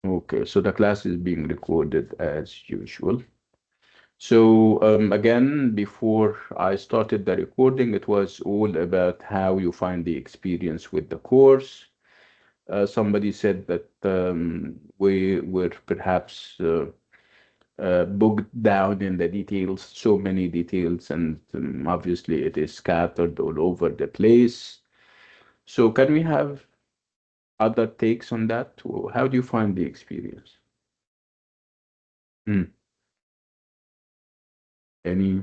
Okay, so the class is being recorded as usual. So again, before I started the recording, it was all about how you find the experience with the course. Somebody said that we were perhaps bogged down in the details, so many details, and obviously it is scattered all over the place. So can we have other takes on that? How do you find the experience? Hmm. Any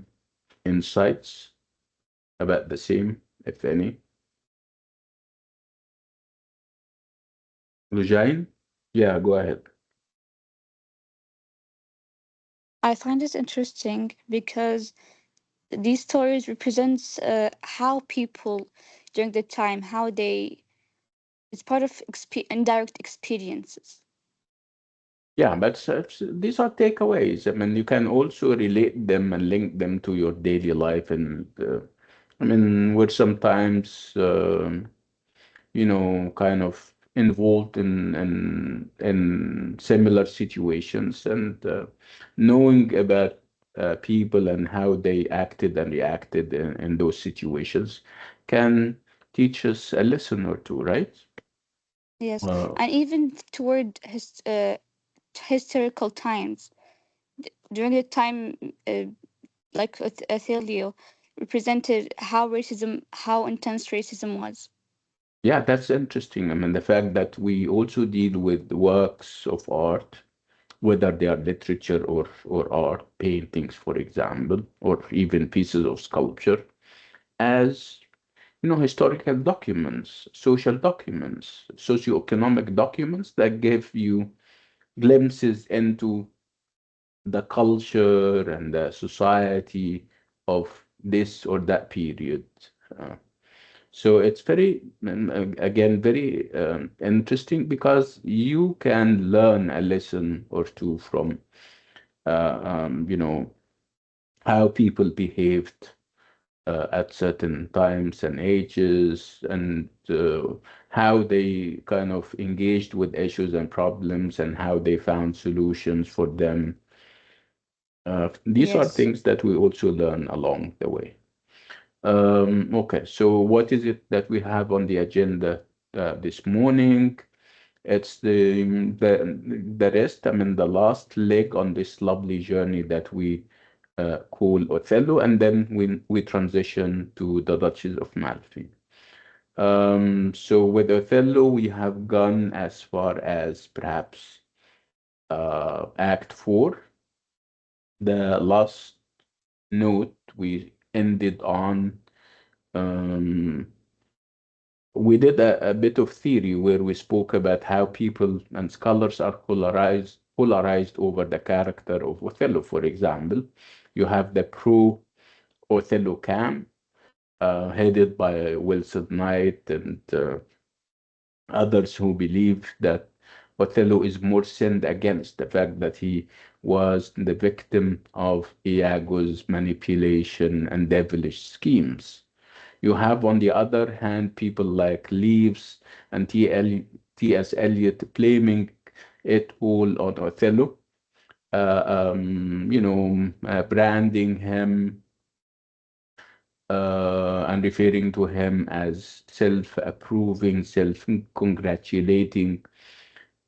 insights about the same, if any? Lujain? Yeah, go ahead. I find it interesting because these stories represents how people during the time how they it's part of indirect experiences. Yeah, but these are takeaways. I mean, you can also relate them and link them to your daily life. And I mean, we're sometimes, kind of involved in similar situations, and knowing about people and how they acted and reacted in those situations can teach us a lesson or two, right? Yes, Uh, and even toward historical times during the time, uh, like Othelio represented how intense racism was. yeah, that's interesting. I mean, the fact that we also deal with works of art, whether they are literature or art, paintings, for example, or even pieces of sculpture, as historical documents, social documents, socioeconomic documents that give you glimpses into the culture and the society of this or that period. Uh, so it's very, again, very interesting because you can learn a lesson or two from, how people behaved at certain times and ages, and how they kind of engaged with issues and problems and how they found solutions for them. These are Yes. things that we also learn along the way. Okay, so what is it that we have on the agenda this morning? It's the rest, I mean, the last leg on this lovely journey that we call Othello, and then we transition to the Duchess of Malfi. So with Othello, we have gone as far as perhaps Act 4. The last note we ended on, um, we did a bit of theory where we spoke about how people and scholars are polarized over the character of Othello. For example, you have the pro Othello camp, headed by Wilson Knight and others who believe that Othello is more sinned against, the fact that he was the victim of Iago's manipulation and devilish schemes. You have, on the other hand, people like Leaves and T.S. Eliot blaming it all on Othello, branding him and referring to him as self-approving, self-congratulating,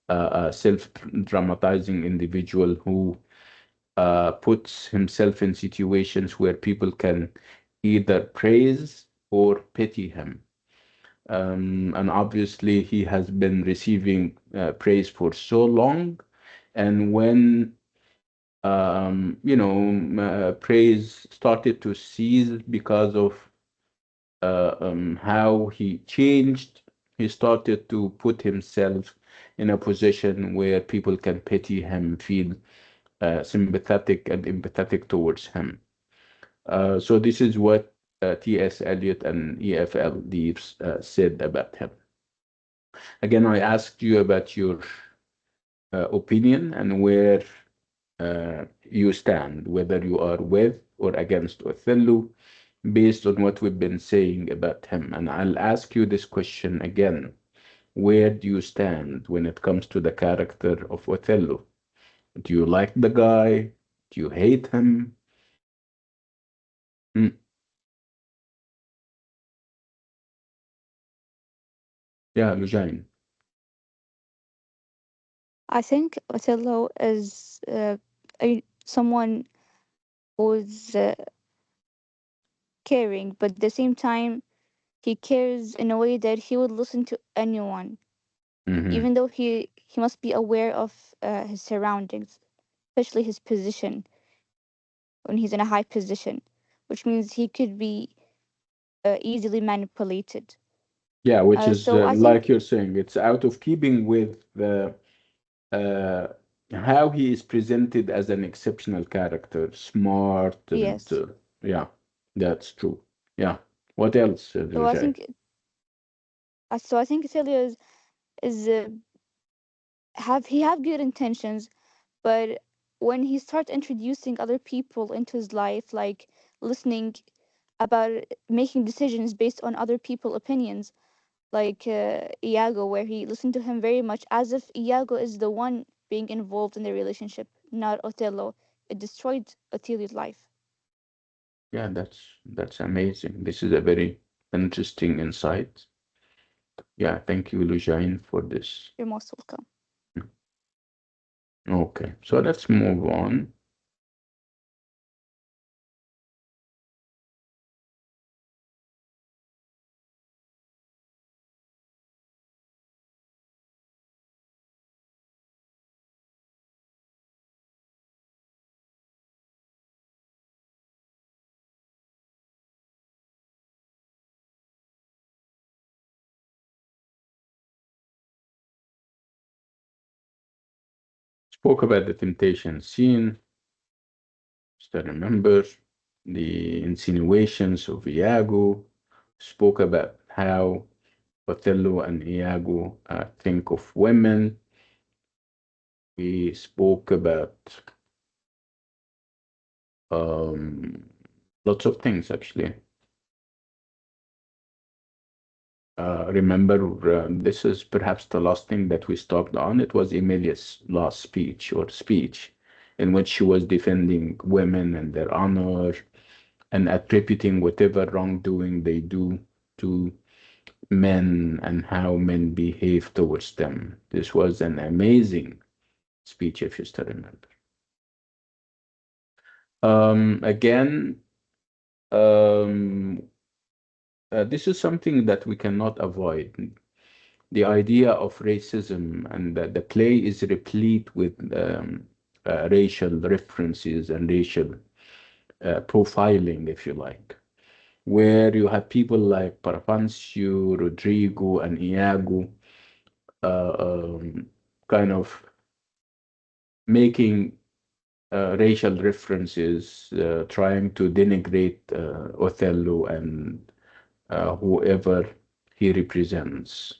self-dramatizing individual who puts himself in situations where people can either praise or pity him. And obviously, he has been receiving praise for so long. And when praise started to cease because of how he changed, he started to put himself in a position where people can pity him, feel sympathetic and empathetic towards him. So this is what T.S. Eliot and E.F.L. Leaves said about him. Again, I asked you about your opinion and where you stand, whether you are with or against Othello, based on what we've been saying about him. And I'll ask you this question again. Where do you stand when it comes to the character of Othello? Do you like the guy? Do you hate him? Mm, yeah, Lujain. I think Othello is someone who's caring, but at the same time, he cares in a way that he would listen to anyone, Mm-hmm. even though he must be aware of his surroundings, especially his position when he's in a high position, which means he could be easily manipulated. Yeah, which is So I like think you're saying, it's out of keeping with the uh, how he is presented as an exceptional character, smart and yes. yeah, that's true. Yeah. What else, So I Lujain? think Celia is have he have good intentions, but when he starts introducing other people into his life, like listening about making decisions based on other people opinions, like Iago, where he listened to him very much as if Iago is the one being involved in the relationship, not Othello. It destroyed Othello's life. Yeah, that's amazing. This is a very interesting insight. Yeah, thank you, Lujain, for this. You're most welcome. Okay, so let's move on. Spoke about the temptation scene. Still remember the insinuations of Iago. Spoke about how Othello and Iago think of women. We spoke about um, lots of things actually. Remember, this is perhaps the last thing that we stopped on. It was Emilia's last speech or speech in which she was defending women and their honor and attributing whatever wrongdoing they do to men and how men behave towards them. This was an amazing speech, if you still remember. Again, um, this is something that we cannot avoid. The idea of racism and that the play is replete with racial references and racial profiling, if you like, where you have people like Parapancio, Rodrigo, and Iago uh, um, kind of making racial references, trying to denigrate Othello and whoever he represents.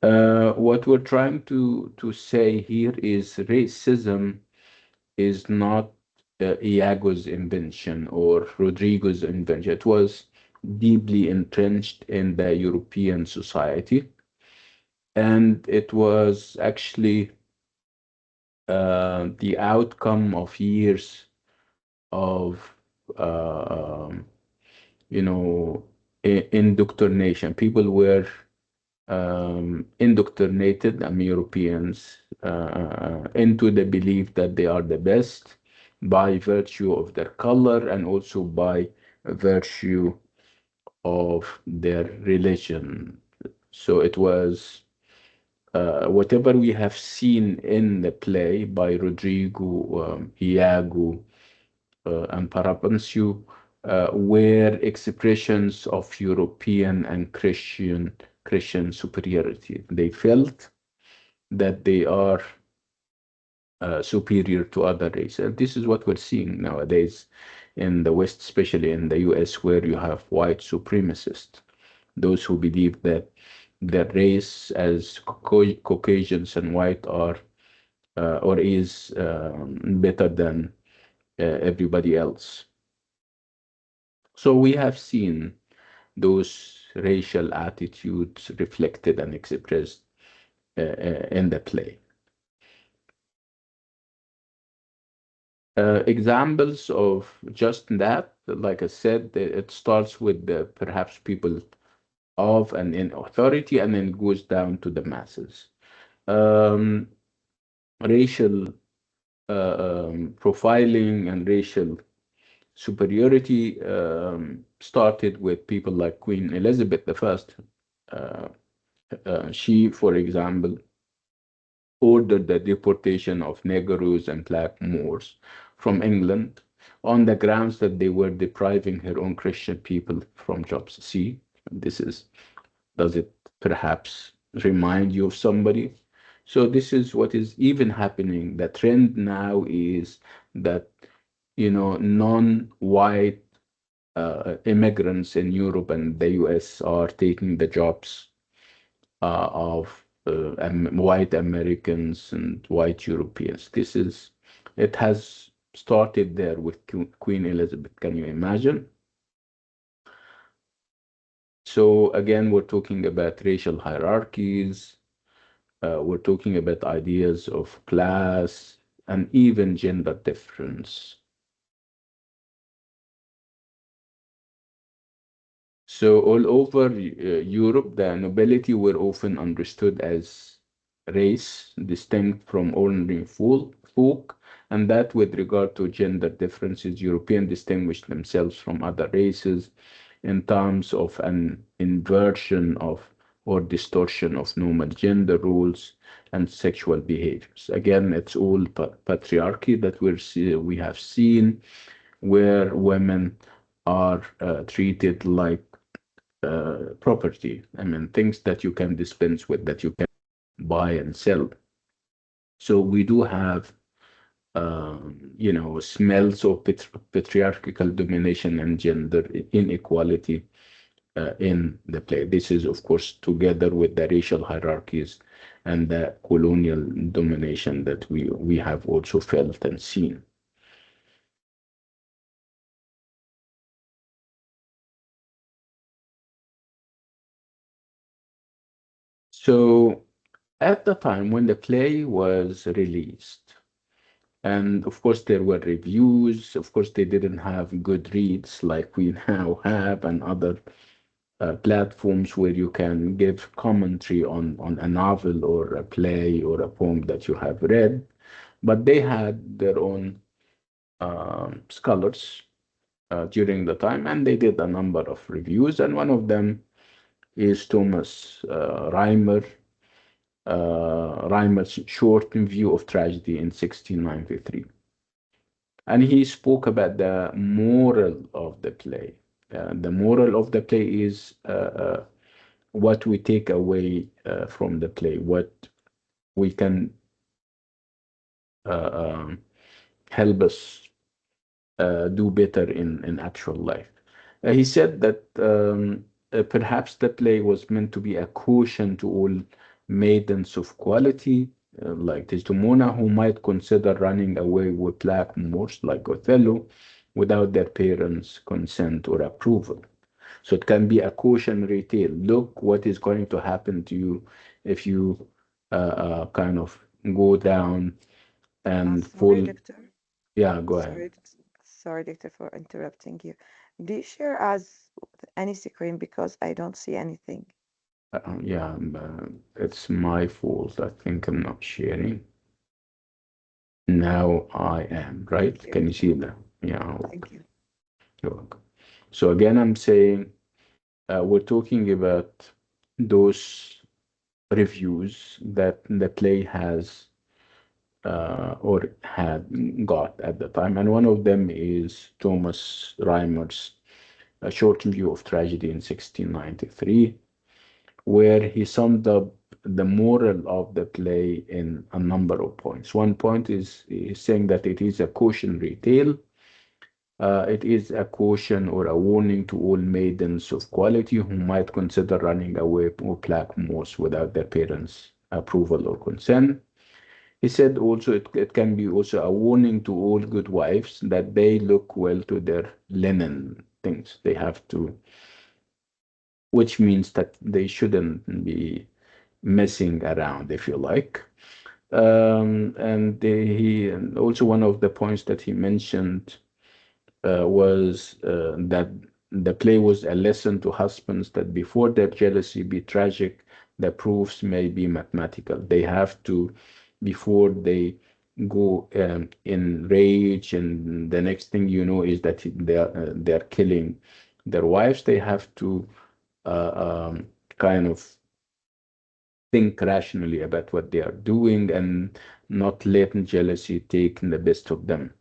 What we're trying to say here is racism is not Iago's invention or Rodrigo's invention. It was deeply entrenched in the European society, and it was actually the outcome of years of uh, um, you know indoctrination. People were indoctrinated, Europeans, into the belief that they are the best by virtue of their color and also by virtue of their religion. So it was whatever we have seen in the play by Rodrigo, Iago, and Parapansu were expressions of European and Christian superiority. They felt that they are superior to other races. And this is what we're seeing nowadays in the West, especially in the US, where you have white supremacists, those who believe that their race as Caucasians and white are or is better than everybody else. So we have seen those racial attitudes reflected and expressed in the play. Examples of just that, like I said, it starts with the perhaps people of and in authority, and then goes down to the masses. Um, Racial profiling and racial superiority started with people like Queen Elizabeth I. Uh, she, for example, ordered the deportation of Negroes and black Moors from England on the grounds that they were depriving her own Christian people from jobs. See, this is, does it perhaps remind you of somebody? So this is what is even happening. The trend now is that, non-white immigrants in Europe and the US are taking the jobs of white Americans and white Europeans. It has started there with Queen Elizabeth. Can you imagine? So again, we're talking about racial hierarchies. We're talking about ideas of class and even gender difference. So all over Europe, the nobility were often understood as race distinct from ordinary folk, and that with regard to gender differences, Europeans distinguished themselves from other races in terms of an inversion of or distortion of normal gender roles and sexual behaviors. Again, it's all patriarchy that we have seen, where women are treated like property. I mean, things that you can dispense with, that you can buy and sell. So we do have, smells of patriarchal domination and gender inequality in the play. This is, of course, together with the racial hierarchies and the colonial domination that we have also felt and seen. So at the time when the play was released, and of course, there were reviews. Of course, they didn't have good reads like we now have, and other platforms where you can give commentary on a novel or a play or a poem that you have read. But they had their own scholars during the time, and they did a number of reviews. And one of them is Thomas Reimer's short view of tragedy in 1693. And he spoke about the moral of the play. The moral of the play is what we take away from the play, what we can uh, um, help us do better in actual life. He said that perhaps the play was meant to be a caution to all maidens of quality, like Desdemona, who might consider running away with black Moors like Othello without their parents' consent or approval. So it can be a cautionary tale. Look what is going to happen to you if you kind of go down and Sorry, fall. doctor. Yeah, go ahead. Sorry, sorry, doctor, for interrupting you. Do you share us any screen because I don't see anything? Yeah, it's my fault. I think I'm not sharing. Now I am, Thank right? you. Can you see that? Yeah, Thank okay. you. You're welcome. So again, I'm saying we're talking about those reviews that the play has or had got at the time. And one of them is Thomas Reimer's A Short View of Tragedy in 1693, where he summed up the moral of the play in a number of points. One point is saying that it is a cautionary tale. It is a caution or a warning to all maidens of quality who might consider running away with black moors without their parents' approval or consent. He said also it can be also a warning to all good wives that they look well to their linen things. They have to which means that they shouldn't be messing around, if you like. And also one of the points that he mentioned was that the play was a lesson to husbands that before their jealousy be tragic, the proofs may be mathematical. They have to, before they go in rage, and the next thing you know is that they're killing their wives. They have to kind of think rationally about what they are doing and not let jealousy take the best of them.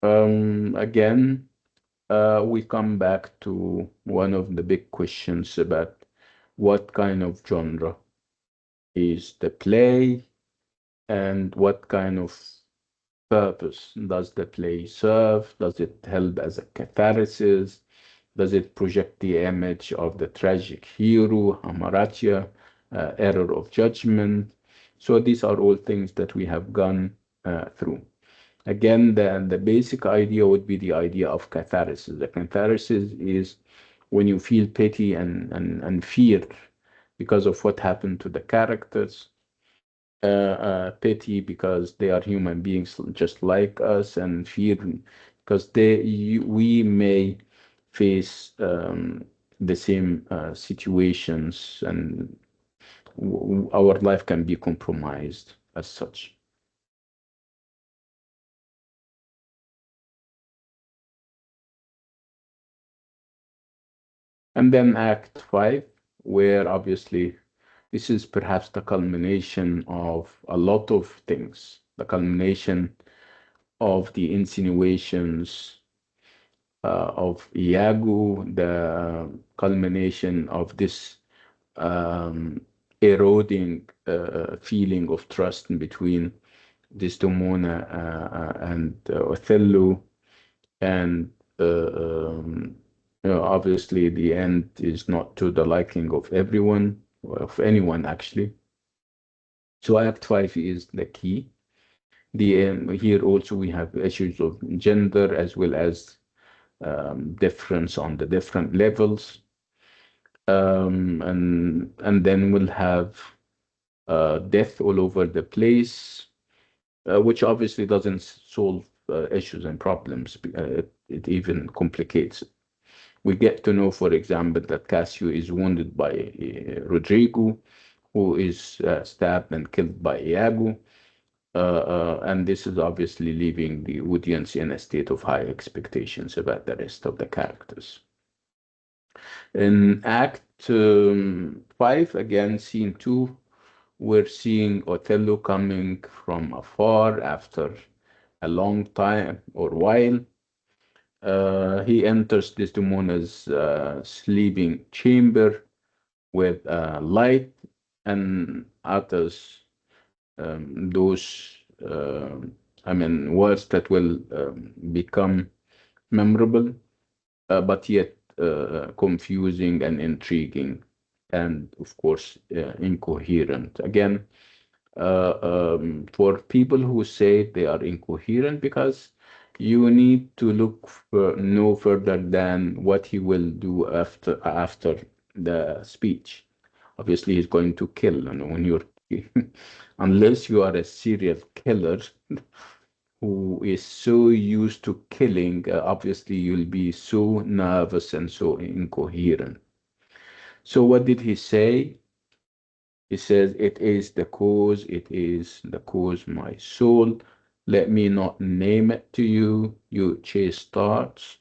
Again, we come back to one of the big questions about what kind of genre is the play and what kind of purpose does the play serve? Does it help as a catharsis? Does it project the image of the tragic hero, Amartya, error of judgment? So these are all things that we have gone through. Again, the basic idea would be the idea of catharsis. The catharsis is when you feel pity and fear because of what happened to the characters, pity because they are human beings just like us, and fear because we may face the same situations, and our life can be compromised as such. And then Act 5, where obviously this is perhaps the culmination of a lot of things, the culmination of the insinuations of Iago, the culmination of this um, eroding feeling of trust in between Desdemona and Othello, and obviously the end is not to the liking of everyone, or of anyone actually. So Act 5 is the key. Here also we have issues of gender as well as difference on the different levels. And then we'll have death all over the place, which obviously doesn't solve issues and problems. It even complicates it. We get to know, for example, that Cassio is wounded by Rodrigo, who is stabbed and killed by Iago. And this is obviously leaving the audience in a state of high expectations about the rest of the characters. In Act 5, again, Scene 2, we're seeing Othello coming from afar after a long time or while. He enters Desdemona's sleeping chamber with light and utters those, words that will become memorable, but yet confusing and intriguing, and of course, incoherent. Again, for people who say they are incoherent, because you need to look for no further than what he will do after the speech. Obviously, he's going to kill, and when you're unless you are a serial killer who is so used to killing, obviously you'll be so nervous and so incoherent. So what did he say? He says, it is the cause, my soul. Let me not name it to you, you chase thoughts.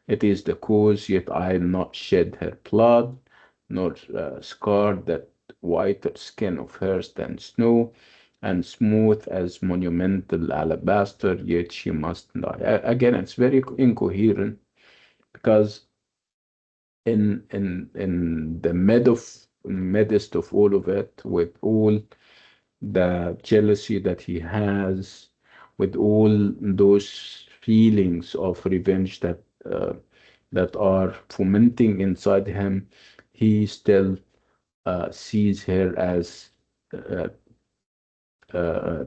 It is the cause, yet I'll not shed her blood, nor scar that whiter skin of hers than snow, and smooth as monumental alabaster, yet she must die. Again, it's very incoherent because in the midst of all of it, with all the jealousy that he has, with all those feelings of revenge that are fomenting inside him, he still sees her as uh,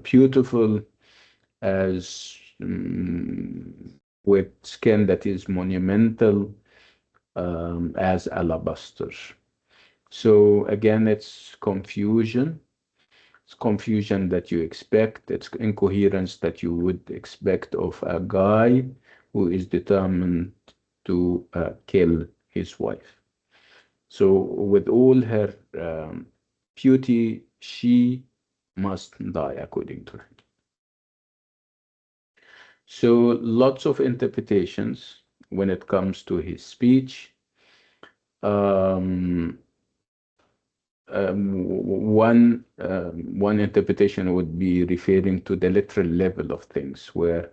beautiful, as with skin that is monumental as alabaster. So again, it's confusion. It's confusion that you expect. It's incoherence that you would expect of a guy who is determined to kill his wife. So, with all her beauty, she must die, according to him. So, lots of interpretations when it comes to his speech. Um, one interpretation would be referring to the literal level of things, where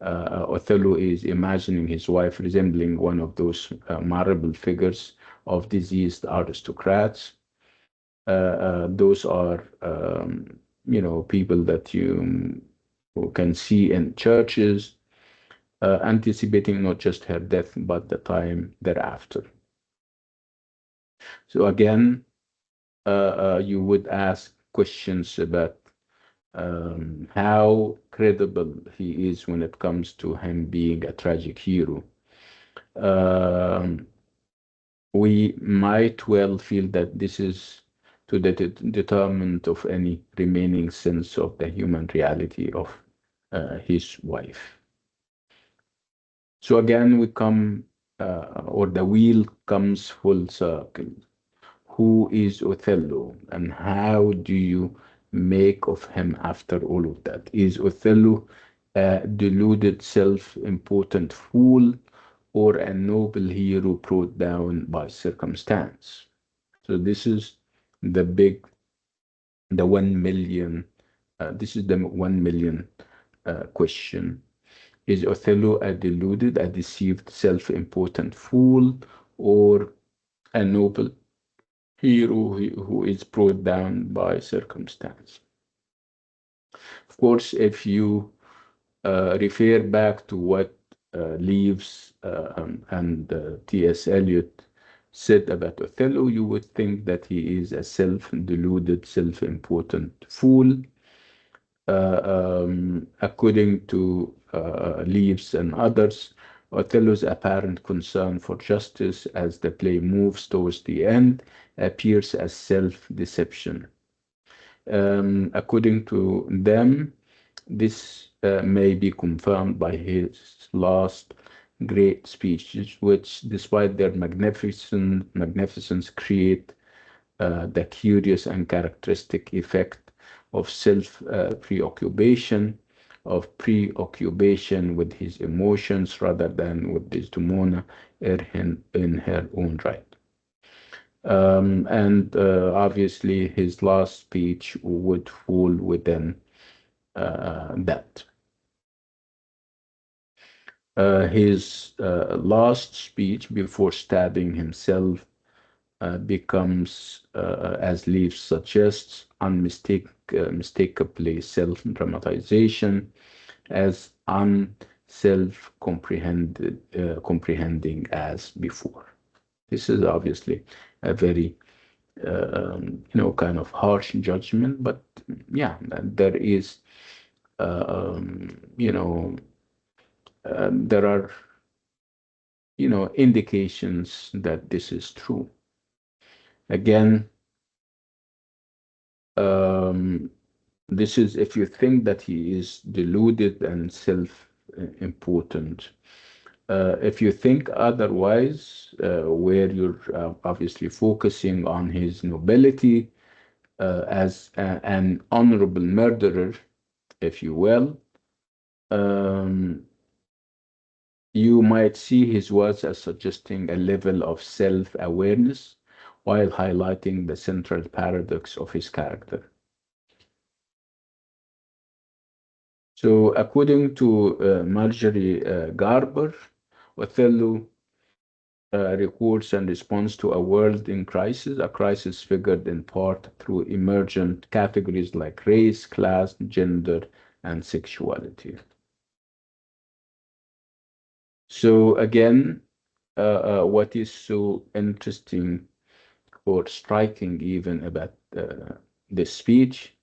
Othello is imagining his wife resembling one of those marble figures of diseased aristocrats. Those are, people that you who can see in churches, anticipating not just her death, but the time thereafter. So again, you would ask questions about how credible he is when it comes to him being a tragic hero. Um, we might well feel that this is to the determinant of any remaining sense of the human reality of his wife. So again, we come, or the wheel comes full circle. Who is Othello, and how do you make of him after all of that? Is Othello a deluded, self-important fool, or a noble hero brought down by circumstance? So this is the big, the 1 million, this is the 1 million question. Is Othello a deluded, a deceived, self-important fool, or a noble hero who is brought down by circumstance? Of course, if you refer back to what Leaves and T.S. Eliot said about Othello, you would think that he is a self-deluded, self-important fool. According to Leaves and others, Othello's apparent concern for justice as the play moves towards the end appears as self-deception. According to them, this may be confirmed by his last great speeches, which, despite their magnificence, create the curious and characteristic effect of self preoccupation, of preoccupation with his emotions rather than with Desdemona in her own right. And obviously, his last speech would fall within that. His last speech before stabbing himself becomes, as Leaf suggests, unmistakably self-dramatization, as unself-comprehended, comprehending as before. This is obviously a very, kind of harsh judgment, but yeah, there is, you know, there are, indications that this is true. Again, um, this is if you think that he is deluded and self-important. If you think otherwise, where you're obviously focusing on his nobility as an honorable murderer, if you will, um, you might see his words as suggesting a level of self-awareness while highlighting the central paradox of his character. So, according to Marjorie Garber, Othello records and responds to a world in crisis, a crisis figured in part through emergent categories like race, class, gender, and sexuality. So, again, what is so interesting or striking even about this speech,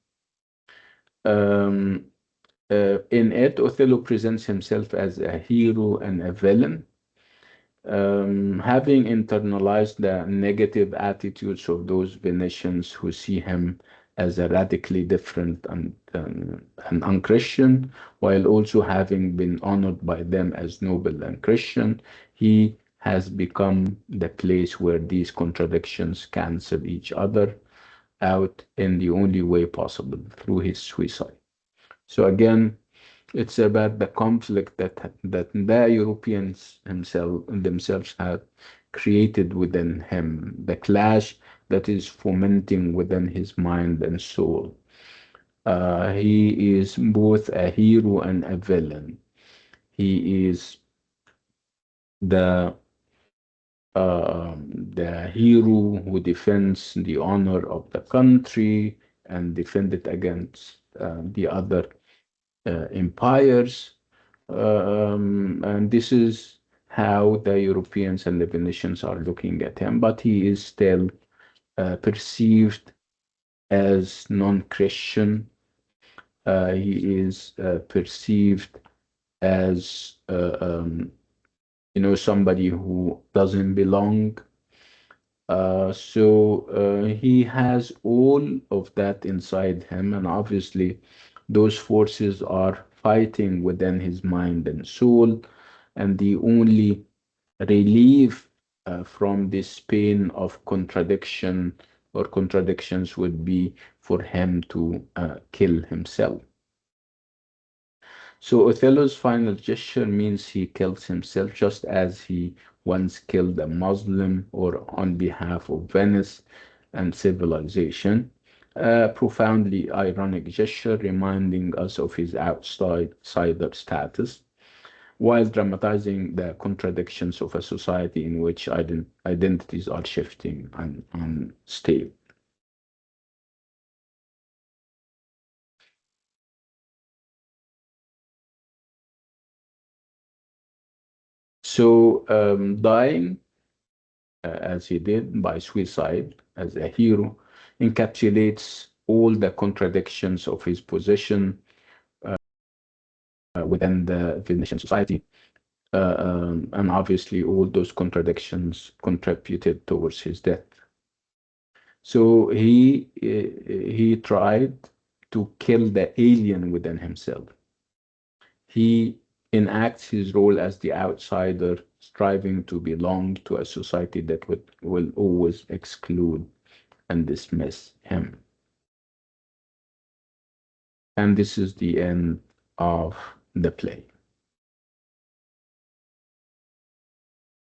um, In it, Othello presents himself as a hero and a villain, having internalized the negative attitudes of those Venetians who see him as a radically different and unchristian, while also having been honored by them as noble and Christian, he has become the place where these contradictions cancel each other out in the only way possible through his suicide. So again, it's about the conflict that the Europeans themselves have created within him, the clash that is fomenting within his mind and soul. He is both a hero and a villain. He is the the hero who defends the honor of the country and defend it against the other empires. And this is how the Europeans and the Venetians are looking at him, but he is still perceived as non-Christian. He is perceived as somebody who doesn't belong. So he has all of that inside him, and obviously, those forces are fighting within his mind and soul, and the only relief from this pain of contradiction or contradictions would be for him to kill himself. So Othello's final gesture means he kills himself just as he once killed a Muslim or on behalf of Venice and civilization. A profoundly ironic gesture reminding us of his outsider status while dramatizing the contradictions of a society in which identities are shifting and unstable. So, dying as he did by suicide as a hero encapsulates all the contradictions of his position within the Venetian society. And obviously, all those contradictions contributed towards his death. So he tried to kill the alien within himself. He enacts his role as the outsider, striving to belong to a society that will always exclude and dismiss him. And this is the end of the play.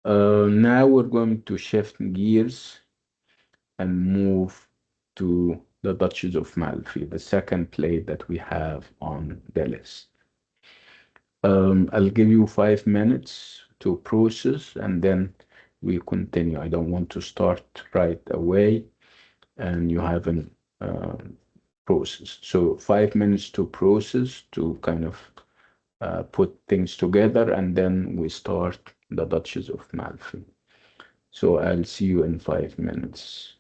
Now we're going to shift gears and move to the Duchess of Malfi, the second play that we have on the list. I'll give you 5 minutes to process and then we continue. I don't want to start right away and you haven't processed. So 5 minutes to process to kind of put things together and then we start the Duchess of Malfi. So I'll see you in 5 minutes.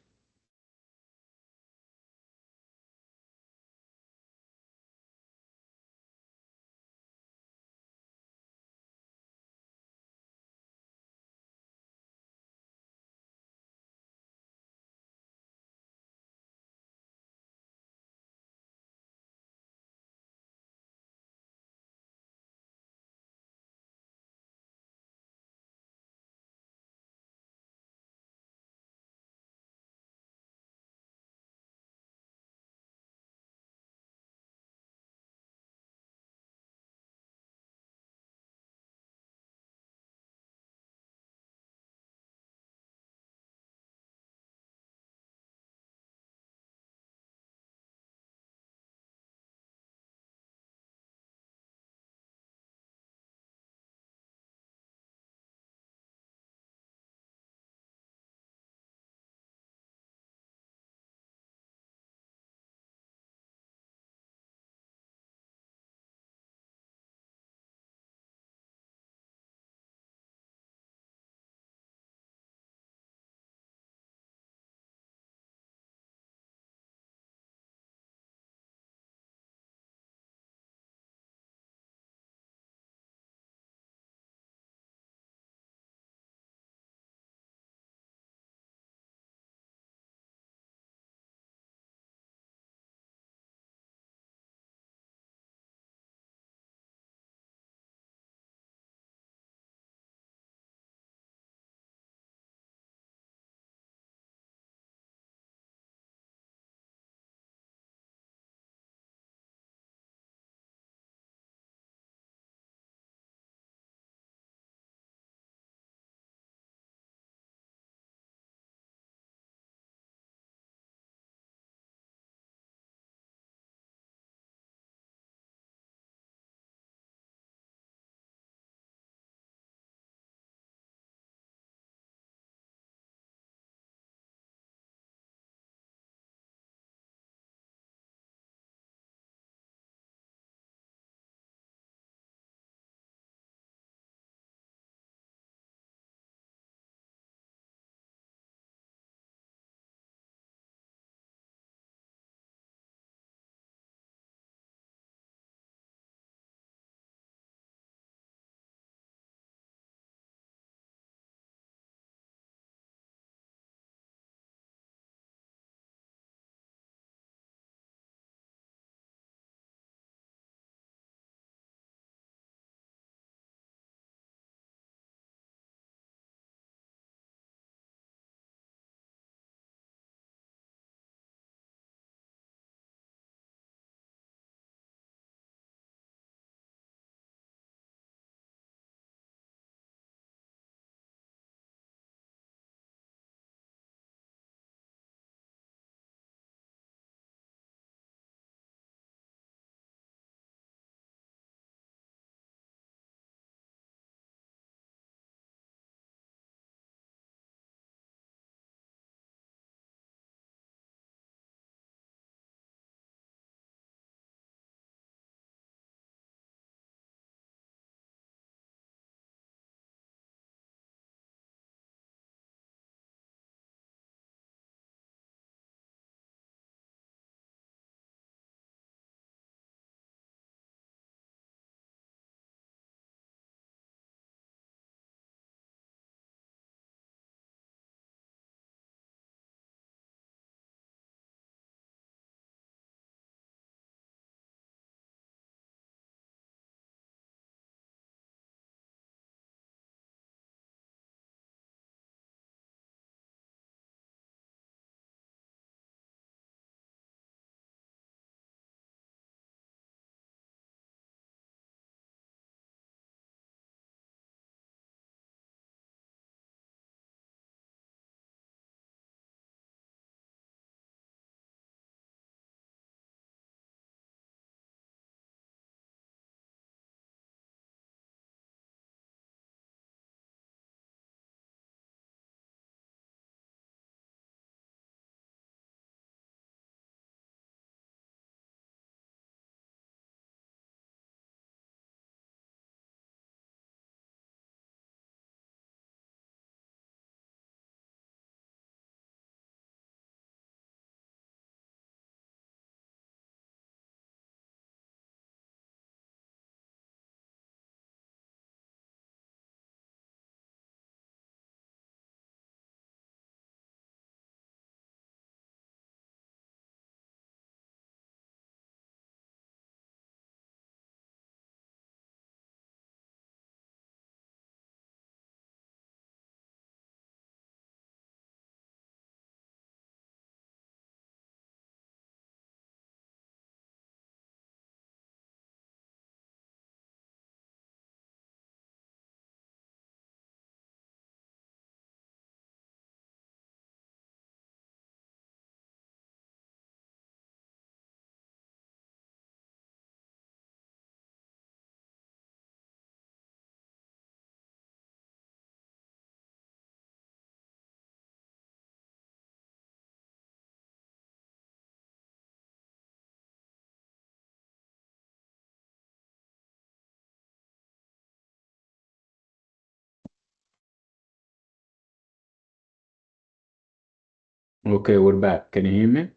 Okay, we're back. Can you hear me?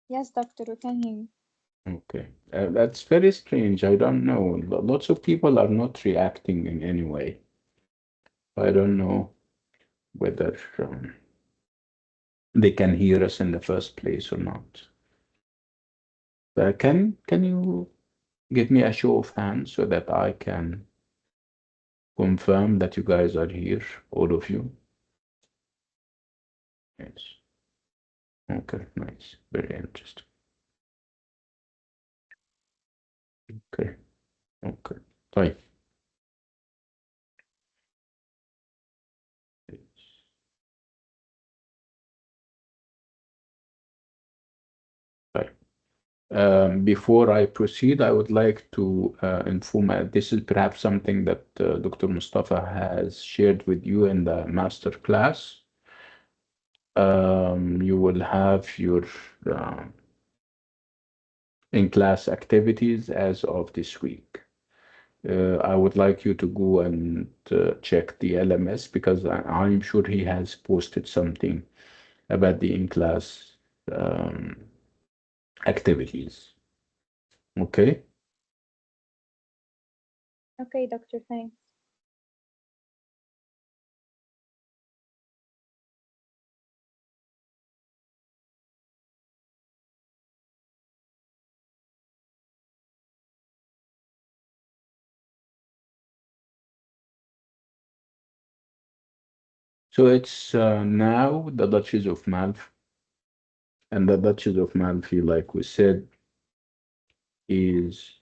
Yes, doctor, we can hear you. Okay. That's very strange. I don't know. Lots of people are not reacting in any way. I don't know whether they can hear us in the first place or not. Can you give me a show of hands so that I can confirm that you guys are here, all of you? Yes. Okay, nice. Very interesting. Okay, okay. طيب. طيب. Before I proceed, I would like to inform, this is perhaps something that Dr. Mustafa has shared with you in the master class. You will have your uh, in-class activities as of this week. I would like you to go and check the LMS because I'm sure he has posted something about the in-class um, activities. Okay? Okay, doctor, thanks. So it's now the Duchess of Malfi, and the Duchess of Malfi, like we said, is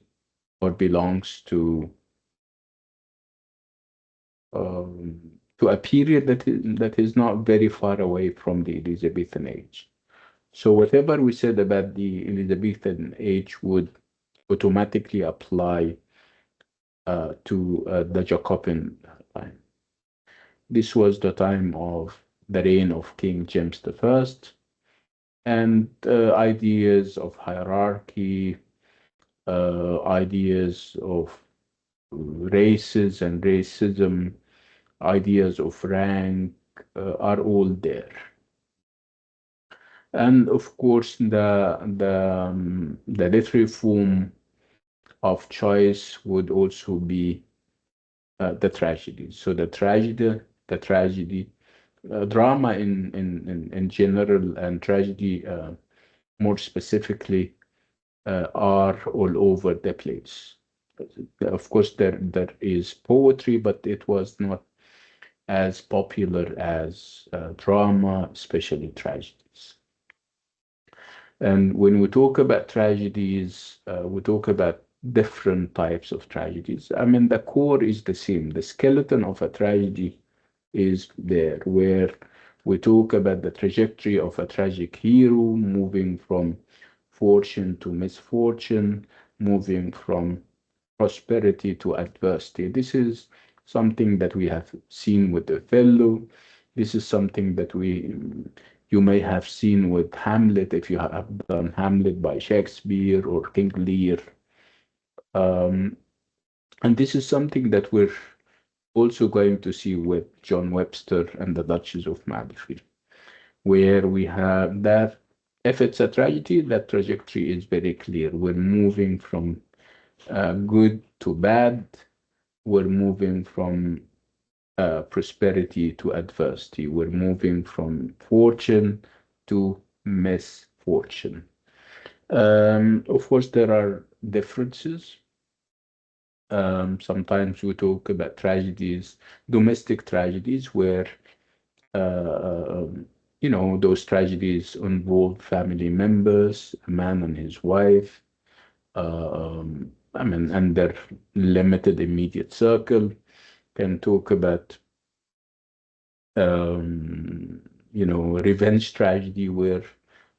or belongs to a period that is not very far away from the Elizabethan age. So whatever we said about the Elizabethan age would automatically apply to the Jacobean line. This was the time of the reign of King James I, and ideas of hierarchy, ideas of races and racism, ideas of rank are all there. And of course, the literary form of choice would also be the tragedy. So the tragedy, drama in general, and tragedy more specifically are all over the place. Of course, there is poetry, but it was not as popular as drama, especially tragedies. And when we talk about tragedies, we talk about different types of tragedies. I mean, the core is the same. The skeleton of a tragedy is there, where we talk about the trajectory of a tragic hero moving from fortune to misfortune, moving from prosperity to adversity. This is something that we have seen with Othello. This is something that you may have seen with Hamlet if you have done Hamlet by Shakespeare or King Lear. Um, and this is something that we're also going to see with John Webster and the Duchess of Malfi, where we have that if it's a tragedy, that trajectory is very clear. We're moving from good to bad. We're moving from prosperity to adversity. We're moving from fortune to misfortune. Of course, there are differences. Sometimes we talk about tragedies, domestic tragedies, where those tragedies involve family members, a man and his wife, I mean, and their limited immediate circle. Can talk about um, revenge tragedy, where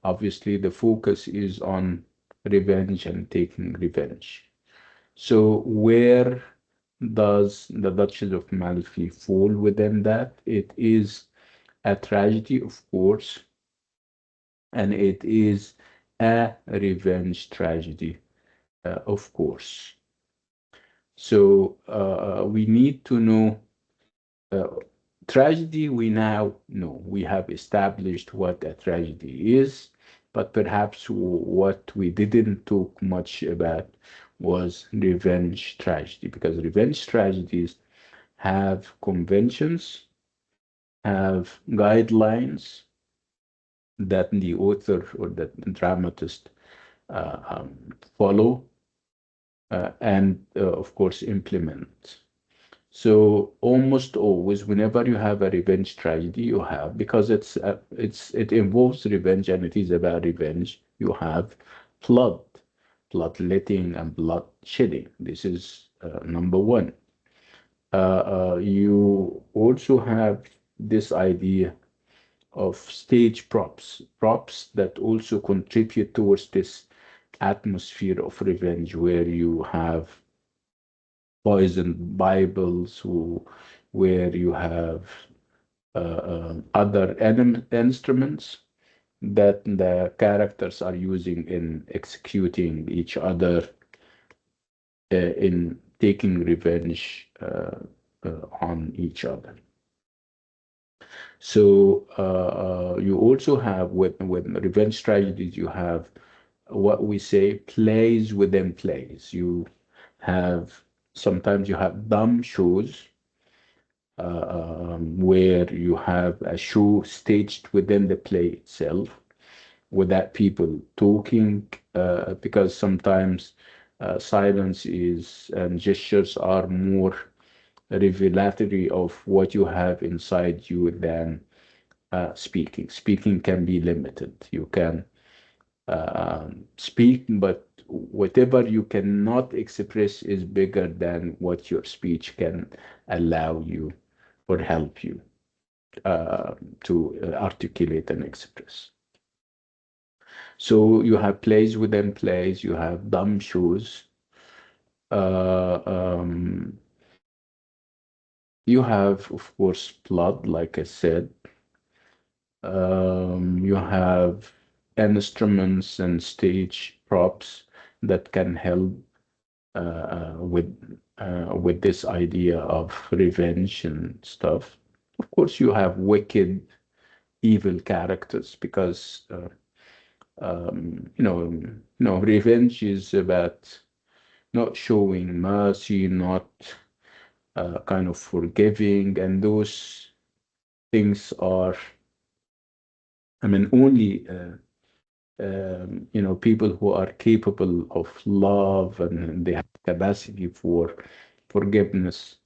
obviously the focus is on revenge and taking revenge. So where does the Duchess of Malfi fall within that? It is a tragedy, of course, and it is a revenge tragedy, of course. So we need to know Tragedy, we now know. We have established what a tragedy is, but perhaps what we didn't talk much about was revenge tragedy, because revenge tragedies have conventions, have guidelines that the author or the dramatist follow and, of course, implement. So almost always, whenever you have a revenge tragedy, you have, because it involves revenge and it is about revenge. You have blood, bloodletting and blood shedding. This is number one. You also have this idea of stage props, props that also contribute towards this atmosphere of revenge, where you have poisoned Bibles, where you have other instruments that the characters are using in executing each other, in taking revenge on each other. So you also have with revenge tragedies, you have what we say plays within plays. You have sometimes you have dumb shows where you have a show staged within the play itself without people talking, because sometimes silence is and gestures are more revelatory of what you have inside you than speaking. Speaking can be limited. You can speak, but whatever you cannot express is bigger than what your speech can allow you or help you uh, to articulate and express. So you have plays within plays, you have dumb shows, uh, um, you have, of course, blood, like I said. You have instruments and stage props that can help with this idea of revenge and stuff. Of course, you have wicked, evil characters because revenge is about not showing mercy, not kind of forgiving, and those things are, I mean, only people who are capable of love and they have capacity for forgiveness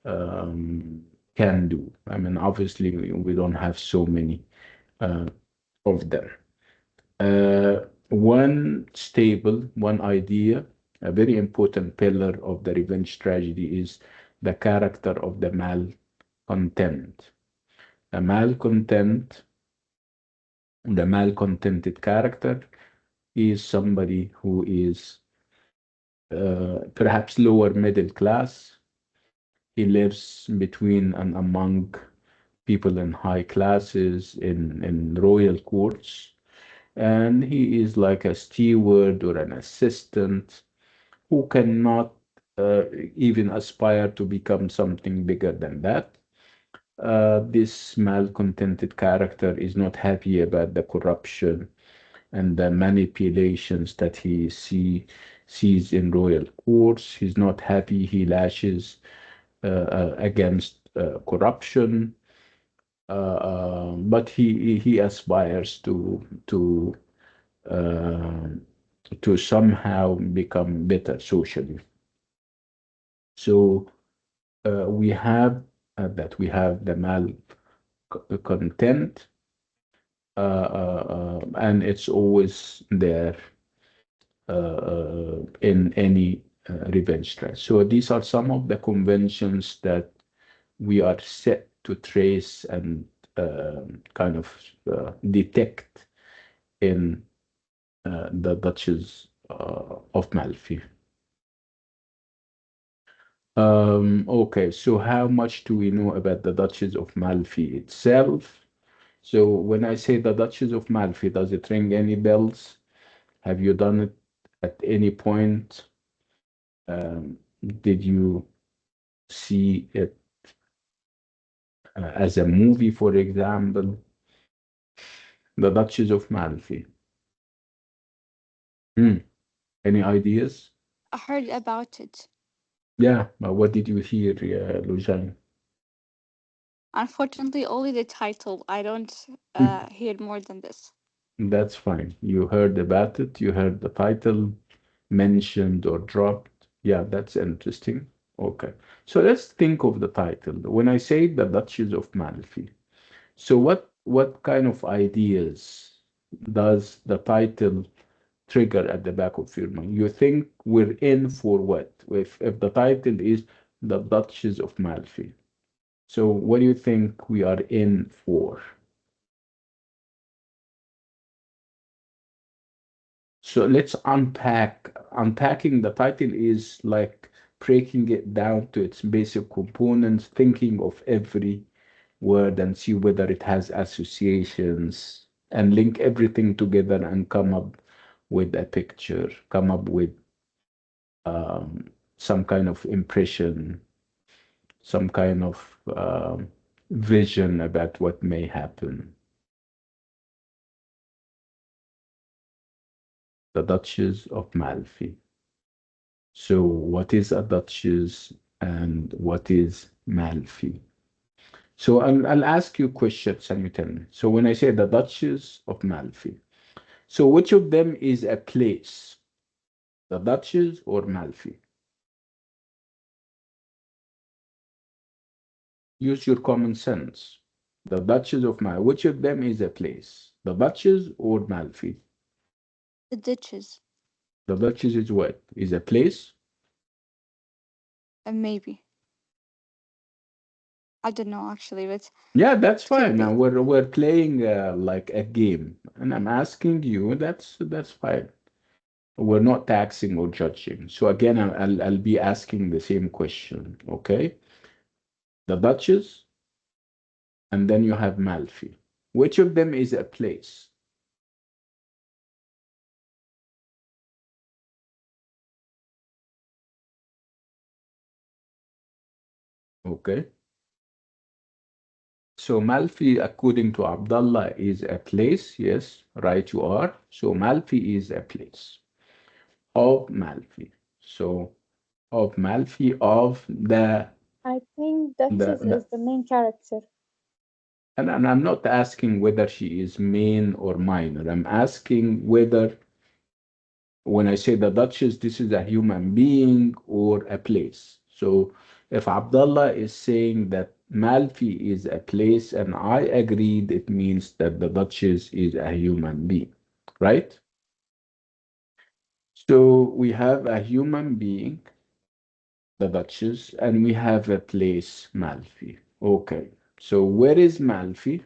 um, can do. I mean, obviously, we don't have so many uh, of them. One idea, a very important pillar of the revenge tragedy is the character of the malcontent. The malcontent, the malcontented character is somebody who is perhaps lower middle class. He lives between and among people in high classes in royal courts, and he is like a steward or an assistant who cannot even aspire to become something bigger than that. This malcontented character is not happy about the corruption and the manipulations that sees in royal courts. He's not happy. He lashes against corruption, but he aspires uh, to somehow become better socially. So we have the malcontent, and it's always there in any revenge track. So these are some of the conventions that we are set to trace and kind of detect in the Duchess of Malfi. Okay, so how much do we know about the Duchess of Malfi itself? So when I say the Duchess of Malfi, does it ring any bells? Have you done it at any point? Did you see it as a movie, for example, The Duchess of Malfi. Hmm. Any ideas? I heard about it. Yeah, but what did you hear, Lujan? Unfortunately, only the title. I don't hear more than this. That's fine. You heard about it, you heard the title mentioned or dropped. Yeah, that's interesting. Okay. So let's think of the title. When I say The Duchess of Malfi, so what kind of ideas does the title trigger at the back of your mind? You think we're in for what? If the title is The Duchess of Malfi. So what do you think we are in for? So let's unpack. Unpacking the title is like breaking it down to its basic components, thinking of every word and see whether it has associations and link everything together and come up with a picture, come up with some kind of impression, some kind of vision about what may happen. The Duchess of Malfi. So, what is a duchess and what is Malfi? So, I'll ask you questions and you tell me. So, when I say the Duchess of Malfi, so which of them is a place, the Duchess or Malfi? Use your common sense. The Duchess of Malfi, which of them is a place, the Duchess or Malfi? The ditches, The Duchess is what? Is a place? maybe. I don't know actually, but Yeah, that's it could fine. Now be. we're playing like a game, and I'm asking you. That's fine. We're not taxing or judging. So again, I'll be asking the same question. Okay, the Duchess, and then you have Malfi. Which of them is a place? Okay. So Malfi, according to Abdullah, is a place. Yes, right, you are. So Malfi is a place of Malfi. So of Malfi of I think Duchess the is the main character. and I'm not asking whether she is main or minor. I'm asking whether when I say the Duchess, this is a human being or a place. So if Abdullah is saying that Malfi is a place and I agreed, it means that the Duchess is a human being, right? So we have a human being, the Duchess, and we have a place, Malfi. Okay. So where is Malfi?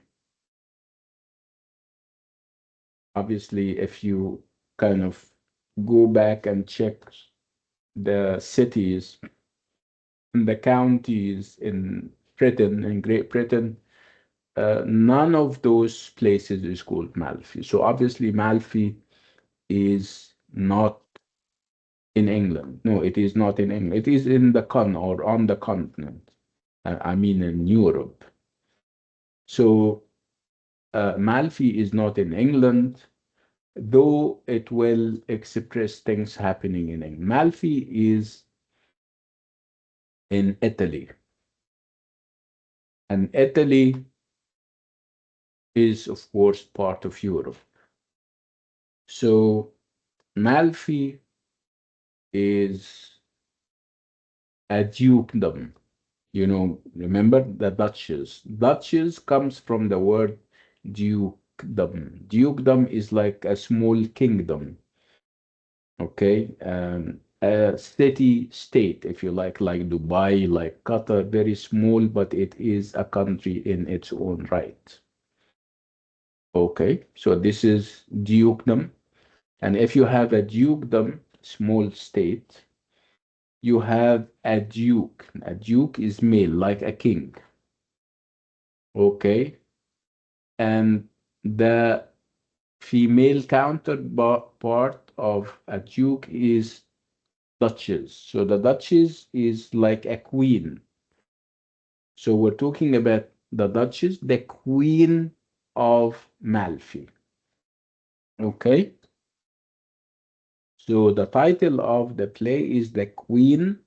Obviously, if you kind of go back and check the cities and the counties in Britain, in Great Britain, none of those places is called Malfi. So obviously, Malfi is not in England. No, it is not in England. It is in the or on the continent. I mean, in Europe. So Malfi is not in England, though it will express things happening in England. Malfi is in Italy, and Italy is, of course, part of Europe. So Malfi is a dukedom. You know, remember the Duchess. Duchess comes from the word dukedom. Dukedom is like a small kingdom, okay? A city state, if you like Dubai, like Qatar, very small, but it is a country in its own right. Okay, so this is dukedom. And if you have a dukedom, small state, you have a duke. A duke is male, like a king. Okay, and the female counterpart of a duke is duchess. So the duchess is like a queen. So we're talking about the Duchess, the Queen of Malfi. Okay, so the title of the play is The Queen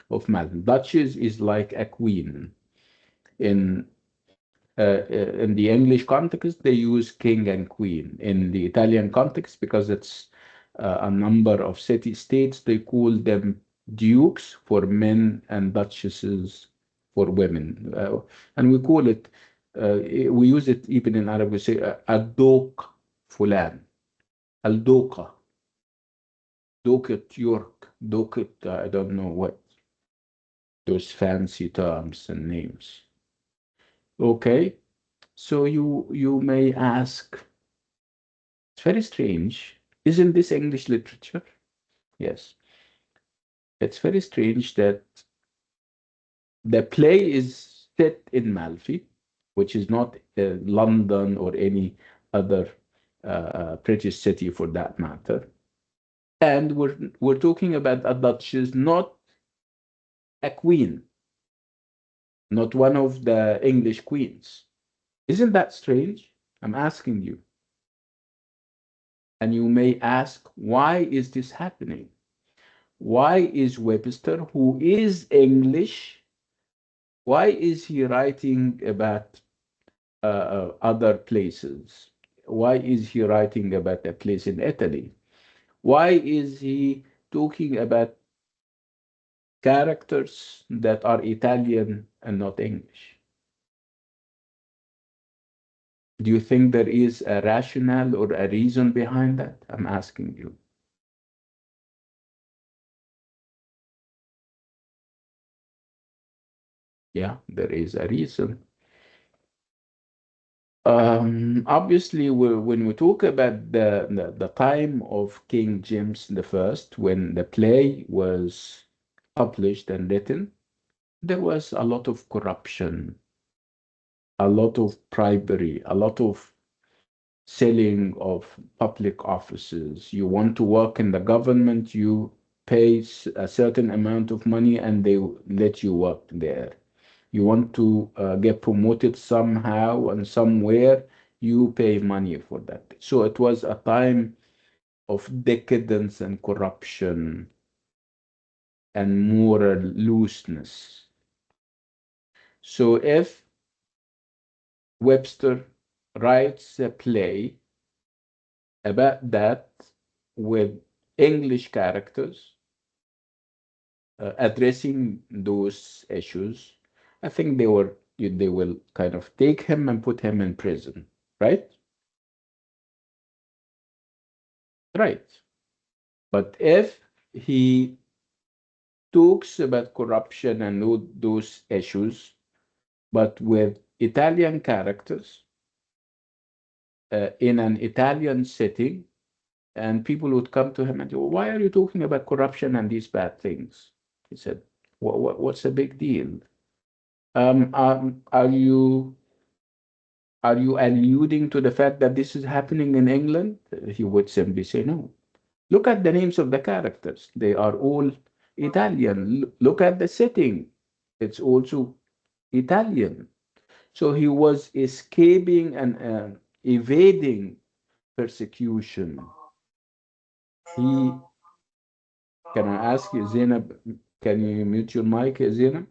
of Malfi. Duchess is like a queen. In in the English context, they use king and queen. In the Italian context, because it's a number of city states, they call them dukes for men and duchesses for women. And we call it, we use it even in Arabic, we say الدوق فلان, الدوقة, دوقة York, دوقة, I don't know what, those fancy terms and names. Okay, so you may ask, it's very strange. Isn't this English literature? Yes. It's very strange that the play is set in Malfi, which is not London or any other British city for that matter. And we're talking about a duchess, not a queen, not one of the English queens. Isn't that strange? I'm asking you. And you may ask, why is this happening? Why is Webster, who is English, why is he writing about other places? Why is he writing about a place in Italy? Why is he talking about characters that are Italian and not English? Do you think there is a rationale or a reason behind that? I'm asking you. Yeah, there is a reason. Obviously, when we talk about the time of King James the First, when the play was published and written, there was a lot of corruption, a lot of bribery, a lot of selling of public offices. You want to work in the government, you pay a certain amount of money and they let you work there. You want to get promoted somehow and somewhere, you pay money for that. So it was a time of decadence and corruption and moral looseness. So if Webster writes a play about that with English characters addressing those issues, I think they will kind of take him and put him in prison, right? Right. But if he talks about corruption and those issues, but with Italian characters in an Italian setting, and people would come to him and say, well, why are you talking about corruption and these bad things? He said, what's the big deal? Are you alluding to the fact that this is happening in England? He would simply say no. Look at the names of the characters. They are all Italian. Look at the setting. It's also Italian. So he was escaping and evading persecution. He, can I ask you, Zainab, can you mute your mic, Zainab?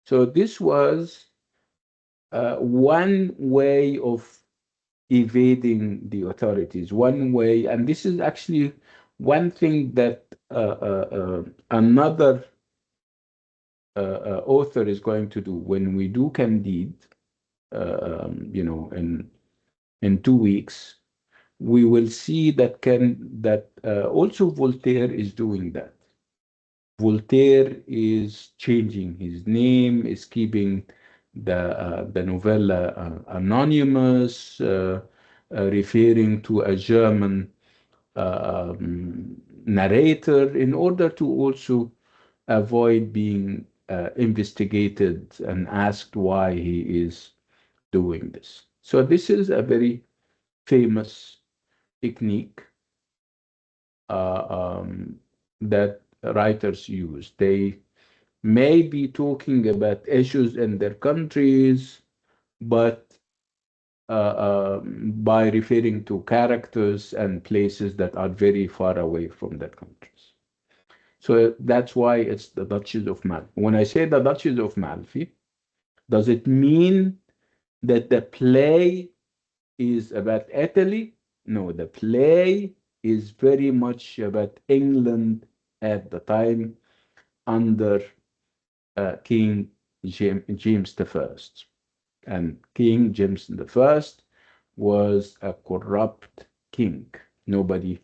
So this was one way of evading the authorities, one way, and this is actually one thing that another author is going to do when we do Candide, in 2 weeks. We will see that also Voltaire is doing that. Voltaire is changing his name, is keeping the novella anonymous, referring to a German narrator in order to also avoid being investigated and asked why he is doing this. So this is a very famous technique uh, um, that writers use. They may be talking about issues in their countries, but by referring to characters and places that are very far away from their countries. So that's why it's the Duchess of Malfi. When I say the Duchess of Malfi, does it mean that the play is about Italy? No, the play is very much about England at the time under King James the First. And King James the First was a corrupt king. Nobody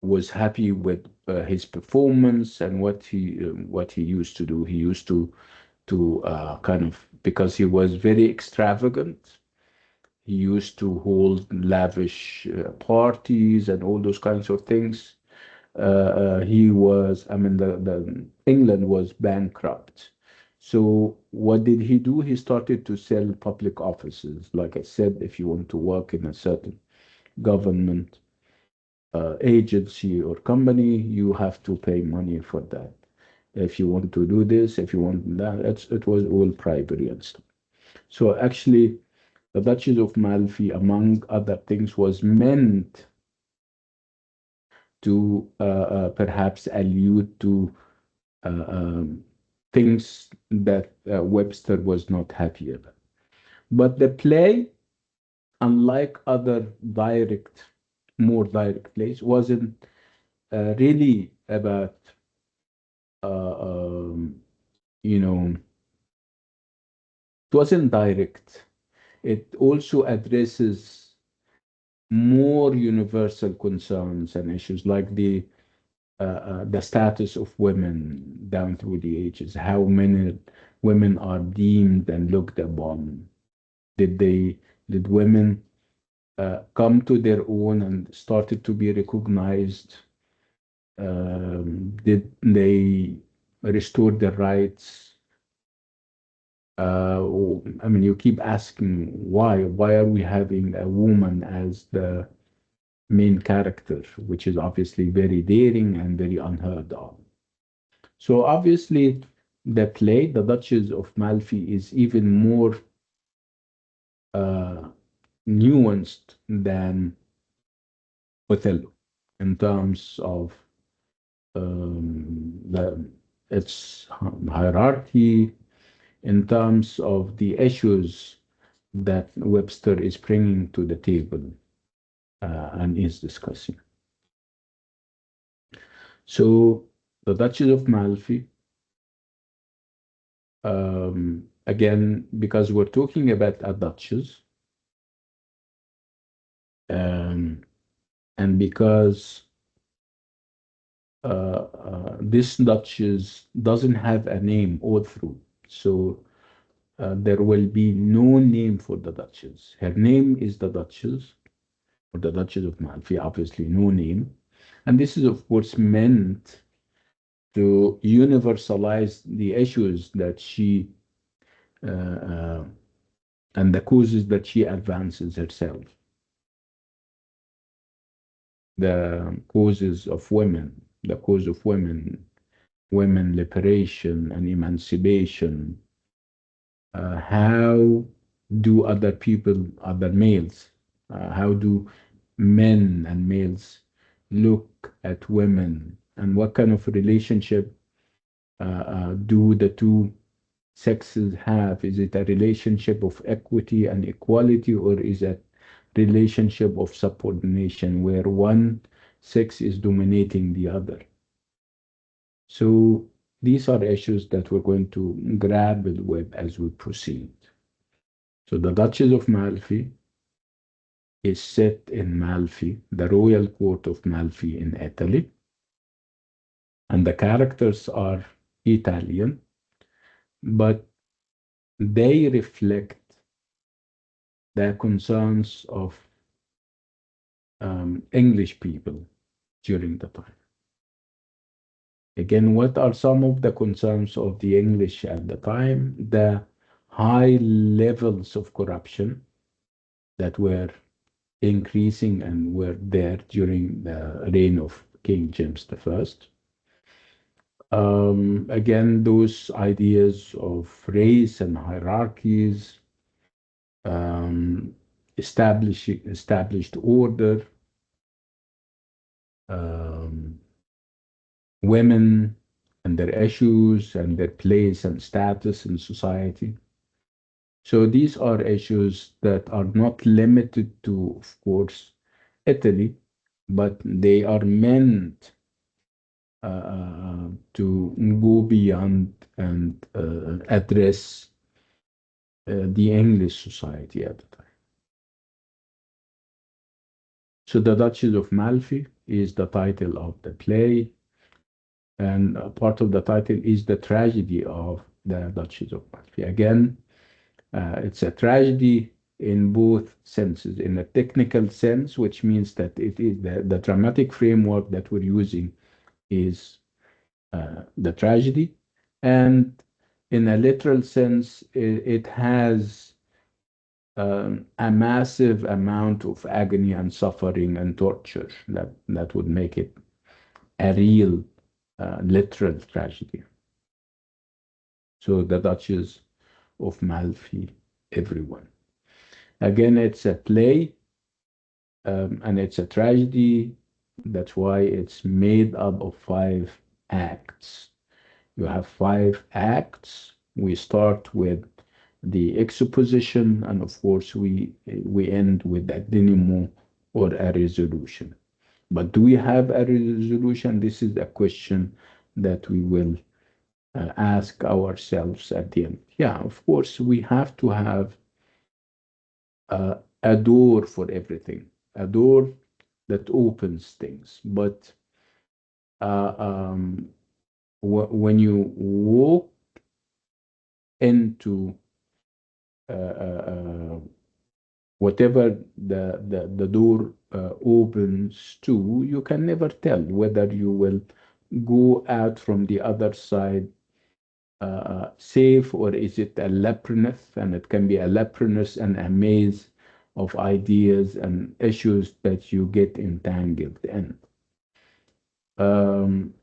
was happy with his performance and what he used to do. He used to kind of, because he was very extravagant. He used to hold lavish parties and all those kinds of things. He was, I mean, the England was bankrupt. So what did he do? He started to sell public offices. Like I said, if you want to work in a certain government agency or company, you have to pay money for that. If you want to do this, if you want that, it was all bribery and stuff. So actually, the Duchess of Malfi, among other things, was meant to perhaps allude to things that Webster was not happy about. But the play, unlike other more direct plays, wasn't really about, uh, um, you know, it wasn't direct. It also addresses more universal concerns and issues like the status of women down through the ages, how many women are deemed and looked upon. Did they did women come to their own and started to be recognized? Did they restore their rights? I mean, you keep asking why. Why are we having a woman as the main character, which is obviously very daring and very unheard of? So obviously, the play, The Duchess of Malfi, is even more uh, nuanced than Othello in terms of its hierarchy, in terms of the issues that Webster is bringing to the table and is discussing. So, The Duchess of Malfi, again, because we're talking about a duchess, um, and because this duchess doesn't have a name all through, so there will be no name for the duchess. Her name is the Duchess, or the Duchess of Malfi, obviously no name. And this is, of course, meant to universalize the issues that she uh, uh, and the causes that she advances herself, the causes of women, the cause of women, women liberation and emancipation. How do other people, other males, how do men and males look at women, and what kind of relationship do the two sexes have? Is it a relationship of equity and equality, or is it relationship of subordination where one sex is dominating the other? So these are issues that we're going to grapple with as we proceed. So the Duchess of Malfi is set in Malfi, the royal court of Malfi in Italy, and the characters are Italian, but they reflect the concerns of English people during the time. Again, what are some of the concerns of the English at the time? The high levels of corruption that were increasing and were there during the reign of King James the First. Again, those ideas of race and hierarchies, um, established order, um, women and their issues and their place and status in society. So these are issues that are not limited to, of course, Italy, but they are meant to go beyond and address the English society at the time. So the Duchess of Malfi is the title of the play, and part of the title is the tragedy of the Duchess of Malfi. Again, it's a tragedy in both senses. In a technical sense, which means that it is the dramatic framework that we're using is the tragedy, and in a literal sense, it has a massive amount of agony and suffering and torture that would make it a real literal tragedy. So the Duchess of Malfi, everyone. Again, it's a play, and it's a tragedy. That's why it's made up of 5 acts. You have 5 acts. We start with the exposition, and of course, we end with a denouement or a resolution. But do we have a resolution? This is a question that we will ask ourselves at the end. Yeah, of course, we have to have a door for everything, a door that opens things. But uh, um, when you walk into whatever the door opens to, you can never tell whether you will go out from the other side safe, or is it a labyrinth, and it can be a labyrinth and a maze of ideas and issues that you get entangled in. Um,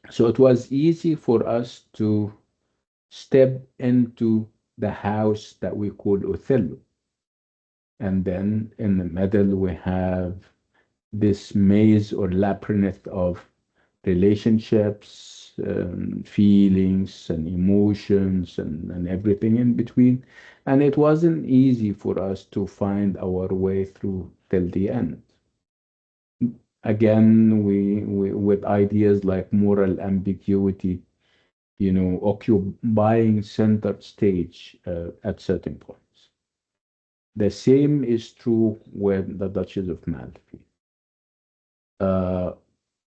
so it was easy for us to step into the house that we call Othello. And then in the middle, we have this maze or labyrinth of relationships, feelings, and emotions, and everything in between. And it wasn't easy for us to find our way through till the end. Again, we with ideas like moral ambiguity, occupying center stage at certain points. The same is true with the Duchess of Malfi. Uh,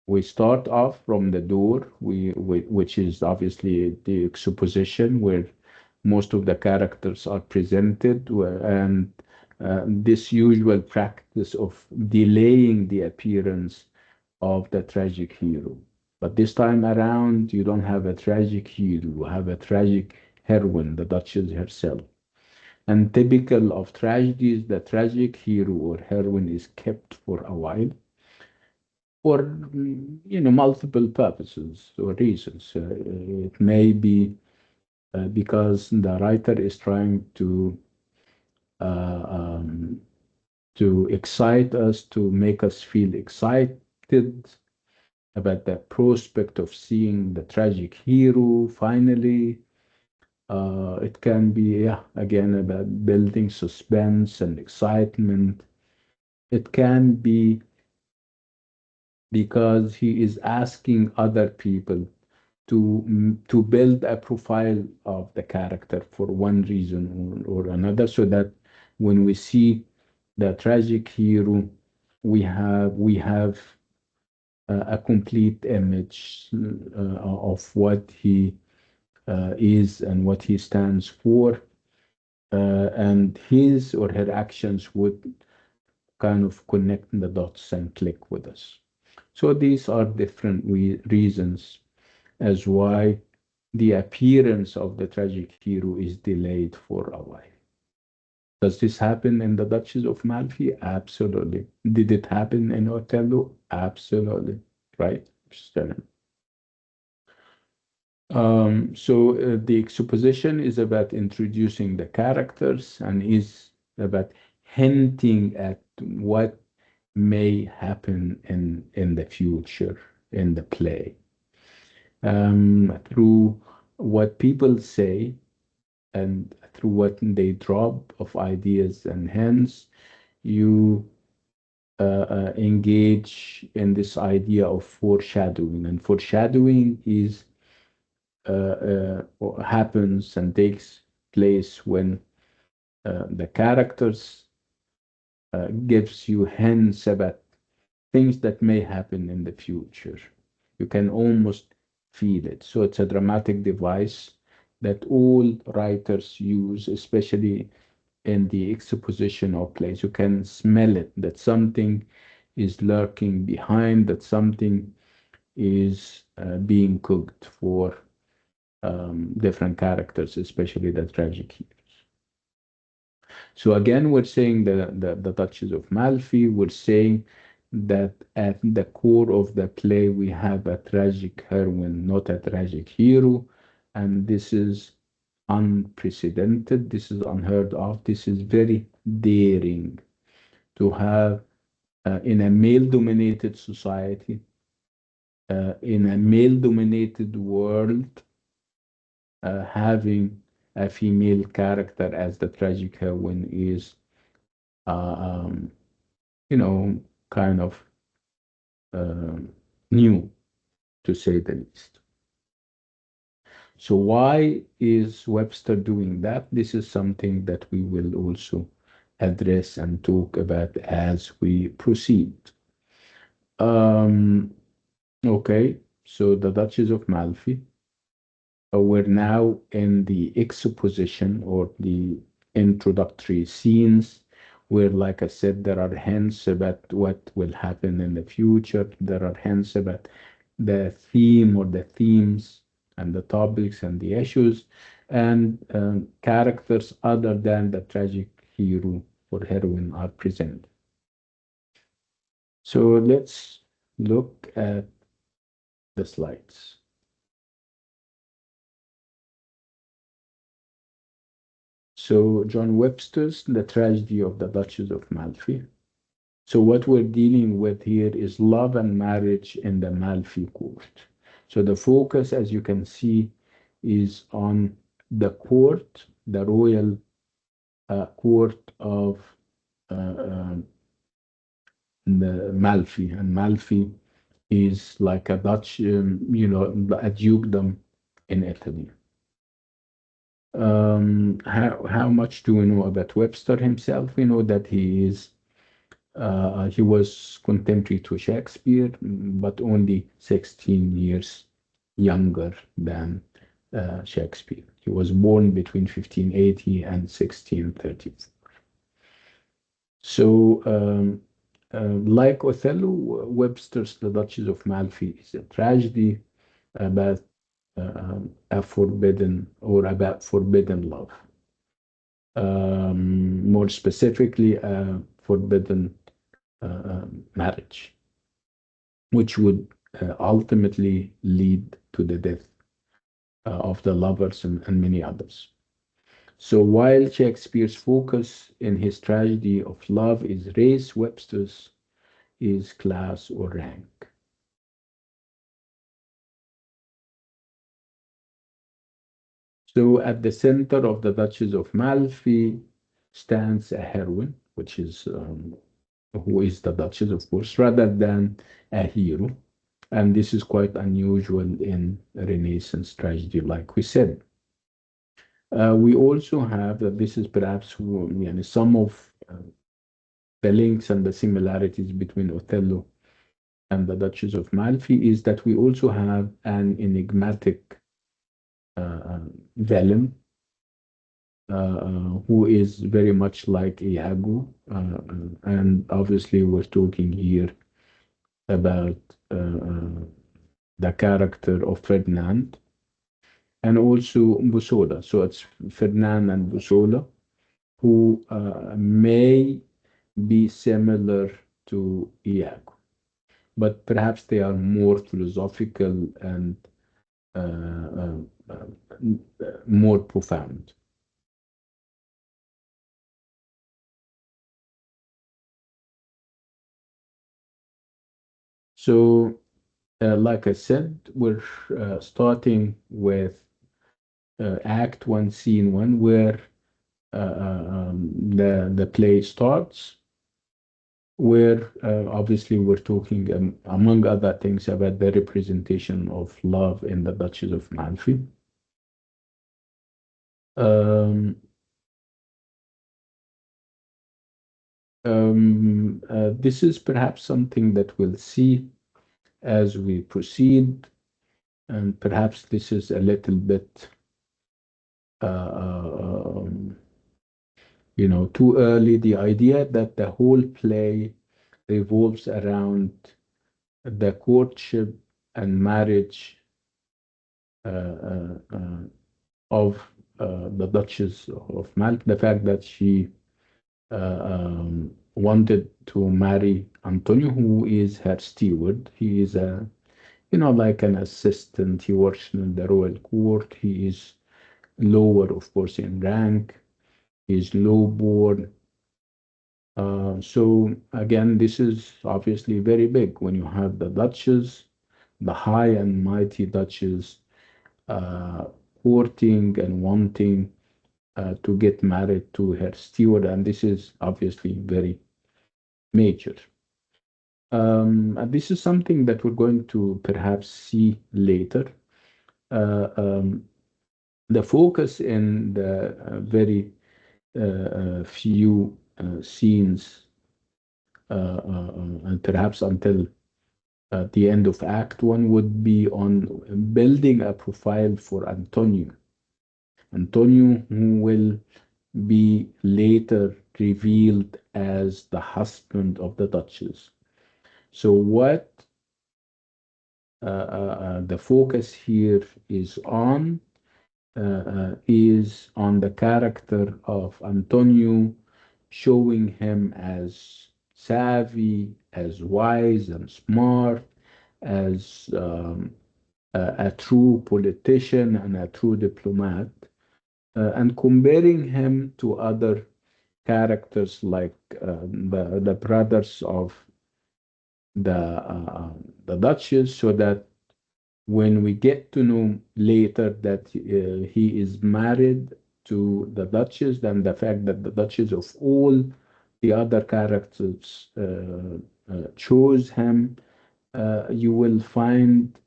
we start off from the door, which is obviously the exposition where most of the characters are presented, and this usual practice of delaying the appearance of the tragic hero. But this time around, you don't have a tragic hero, you have a tragic heroine, the Duchess herself. And typical of tragedies, the tragic hero or heroine is kept for a while for multiple purposes or reasons. It may be because the writer is trying uh, um, to excite us, to make us feel excited about the prospect of seeing the tragic hero finally. It can be, yeah, again, about building suspense and excitement. It can be because he is asking other people to build a profile of the character for one reason or another, so that when we see the tragic hero, we have a complete image of what he is and what he stands for, and his or her actions would kind of connect the dots and click with us. So these are different reasons as why the appearance of the tragic hero is delayed for a while. Does this happen in the Duchess of Malfi? Absolutely. Did it happen in Othello? Absolutely. Right? The exposition is about introducing the characters and is about hinting at what may happen in the future in the play through what people say and through what they drop of ideas, and hence you engage in this idea of foreshadowing. And foreshadowing is happens and takes place when the characters gives you hints about things that may happen in the future. You can almost feel it. So it's a dramatic device that all writers use, especially in the exposition of plays. You can smell it, that something is lurking behind, that something is being cooked for different characters, especially the tragic heroes. So again, we're saying the Duchess of Malfi, we're saying that at the core of the play, we have a tragic heroine, not a tragic hero. And this is unprecedented. This is unheard of. This is very daring to have in a male-dominated society, in a male-dominated world, having a female character as the tragic heroine is, uh, um, you know, kind of uh, new, to say the least. So why is Webster doing that? This is something that we will also address and talk about as we proceed. Um, okay, so the Duchess of Malfi. We're now in the exposition or the introductory scenes where, like I said, there are hints about what will happen in the future. There are hints about the theme or the themes and the topics and the issues and characters other than the tragic hero or heroine are present. So let's look at the slides. So John Webster's The Tragedy of the Duchess of Malfi. So what we're dealing with here is love and marriage in the Malfi court. So the focus, as you can see, is on the court, the royal court of the Malfi. And Malfi is like a Dutch, a dukedom in Italy. How much do we know about Webster himself? We know that he was contemporary to Shakespeare, but only 16 years younger than Shakespeare. He was born between 1580 and 1630. So, like Othello, Webster's The Duchess of Malfi is a tragedy about a forbidden or about forbidden love. More specifically, forbidden marriage, which would ultimately lead to the death of the lovers and many others. So while Shakespeare's focus in his tragedy of love is race, Webster's is class or rank. So at the center of the Duchess of Malfi stands a heroine, which is who is the Duchess, of course, rather than a hero. And this is quite unusual in Renaissance tragedy, like we said. We also have that this is perhaps some of the links and the similarities between Othello and the Duchess of Malfi is that we also have an enigmatic villain who is very much like Iago. And obviously, we're talking here about the character of Ferdinand and also Bussola. So it's Ferdinand and Bussola who may be similar to Iago, but perhaps they are more philosophical and uh, more profound. So, like I said, we're starting with Act One, Scene One, where the play starts, where obviously we're talking, among other things, about the representation of love in the Duchess of Malfi. Um, this is perhaps something that we'll see as we proceed, and perhaps this is a little bit, um, too early. The idea that the whole play revolves around the courtship and marriage of the Duchess of Malta, the fact that she wanted to marry Antonio, who is her steward. He is like an assistant. He works in the royal court. He is lower, of course, in rank. He is low-born. So again, this is obviously very big when you have the Duchess, the high and mighty Duchess, uh, courting and wanting to get married to her steward, and this is obviously very major. And this is something that we're going to perhaps see later. Uh, um, the focus in the very few scenes, and perhaps until the end of Act One, would be on building a profile for Antonio. Antonio, who will be later revealed as the husband of the Duchess. So, what the focus here is on the character of Antonio, showing him as savvy, as wise and smart, as a true politician and a true diplomat, and comparing him to other characters like the brothers of the Duchess, so that when we get to know later that he is married to the Duchess, then the fact that the Duchess of all the other characters chose him, you will find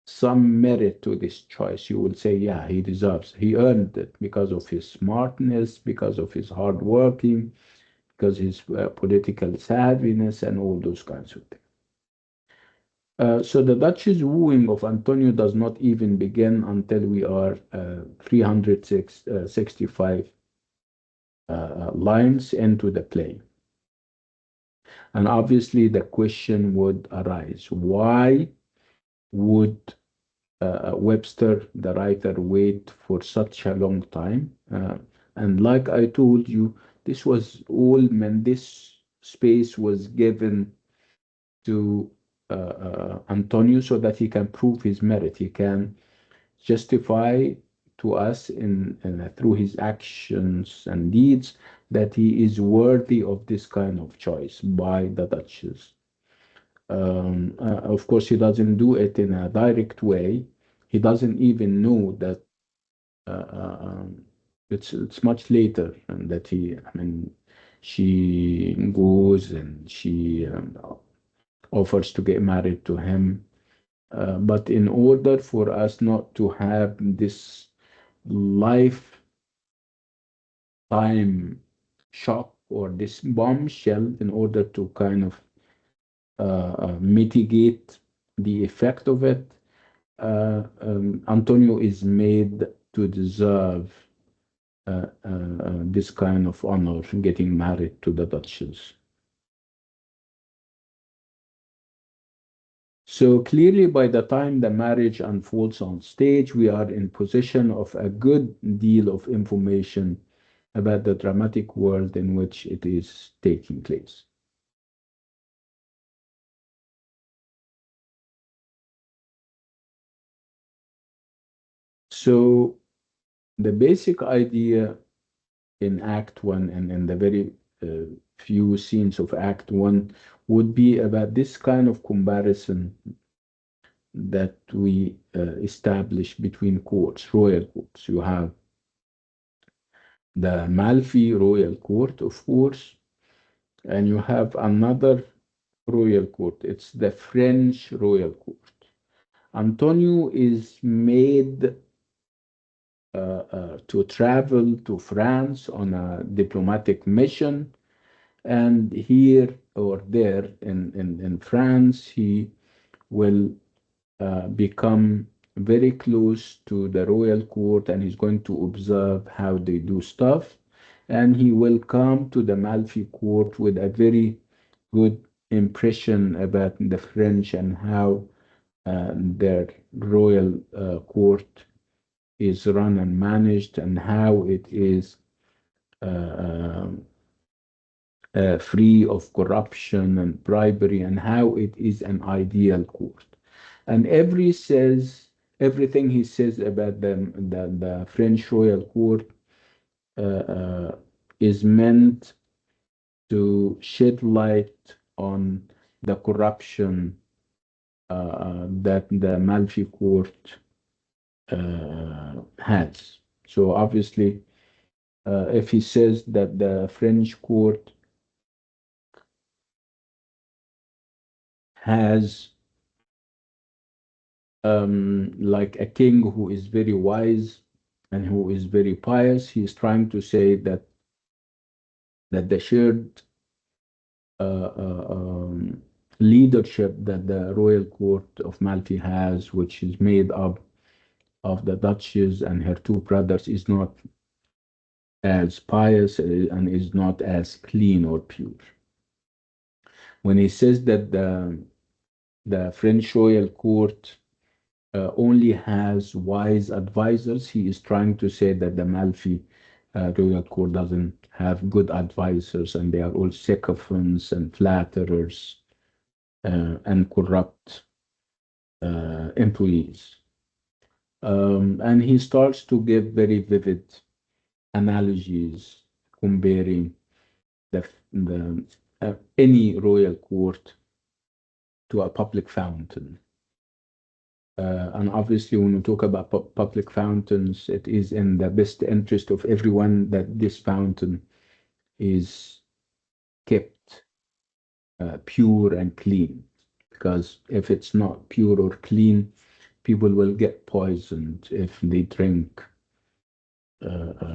some merit to this choice. You will say, yeah, he deserves, he earned it because of his smartness, because of his hard working, because his political savviness, and all those kinds of things. So the Duchess wooing of Antonio does not even begin until we are 365 lines into the play. And obviously the question would arise, why would Webster, the writer, wait for such a long time? And like I told you, this was all meant, this space was given to Antonio so that he can prove his merit. He can justify to us through his actions and deeds that he is worthy of this kind of choice by the Duchess. Of course, he doesn't do it in a direct way. He doesn't even know that it's much later, and that she goes and she offers to get married to him. But in order for us not to have this lifetime shock or this bombshell, in order to kind of mitigate the effect of it, Antonio is made to deserve this kind of honor, getting married to the Duchess. So clearly, by the time the marriage unfolds on stage, we are in possession of a good deal of information about the dramatic world in which it is taking place. So the basic idea in Act One and in the very few scenes of Act One would be about this kind of comparison that we establish between courts, royal courts. You have the Malfi royal court, of course, and you have another royal court. It's the French royal court. Antonio is made to travel to France on a diplomatic mission. And here or there in France, he will become very close to the royal court and he's going to observe how they do stuff. And he will come to the Malfi court with a very good impression about the French and how their royal court is run and managed and how it is uh, uh, free of corruption and bribery and how it is an ideal court. And everything he says about the French royal court uh, uh, is meant to shed light on the corruption that the Malfi court has. So obviously, if he says that the French court has like a king who is very wise and who is very pious, he's trying to say that the shared leadership that the royal court of Malfi has, which is made up of the Duchess and her two brothers, is not as pious and is not as clean or pure. When he says that the French royal court only has wise advisors, he is trying to say that the Malfi royal court doesn't have good advisors and they are all sycophants and flatterers and corrupt employees. And he starts to give very vivid analogies comparing the any royal court to a public fountain. And obviously, when we talk about public fountains, it is in the best interest of everyone that this fountain is kept pure and clean. Because if it's not pure or clean, people will get poisoned if they drink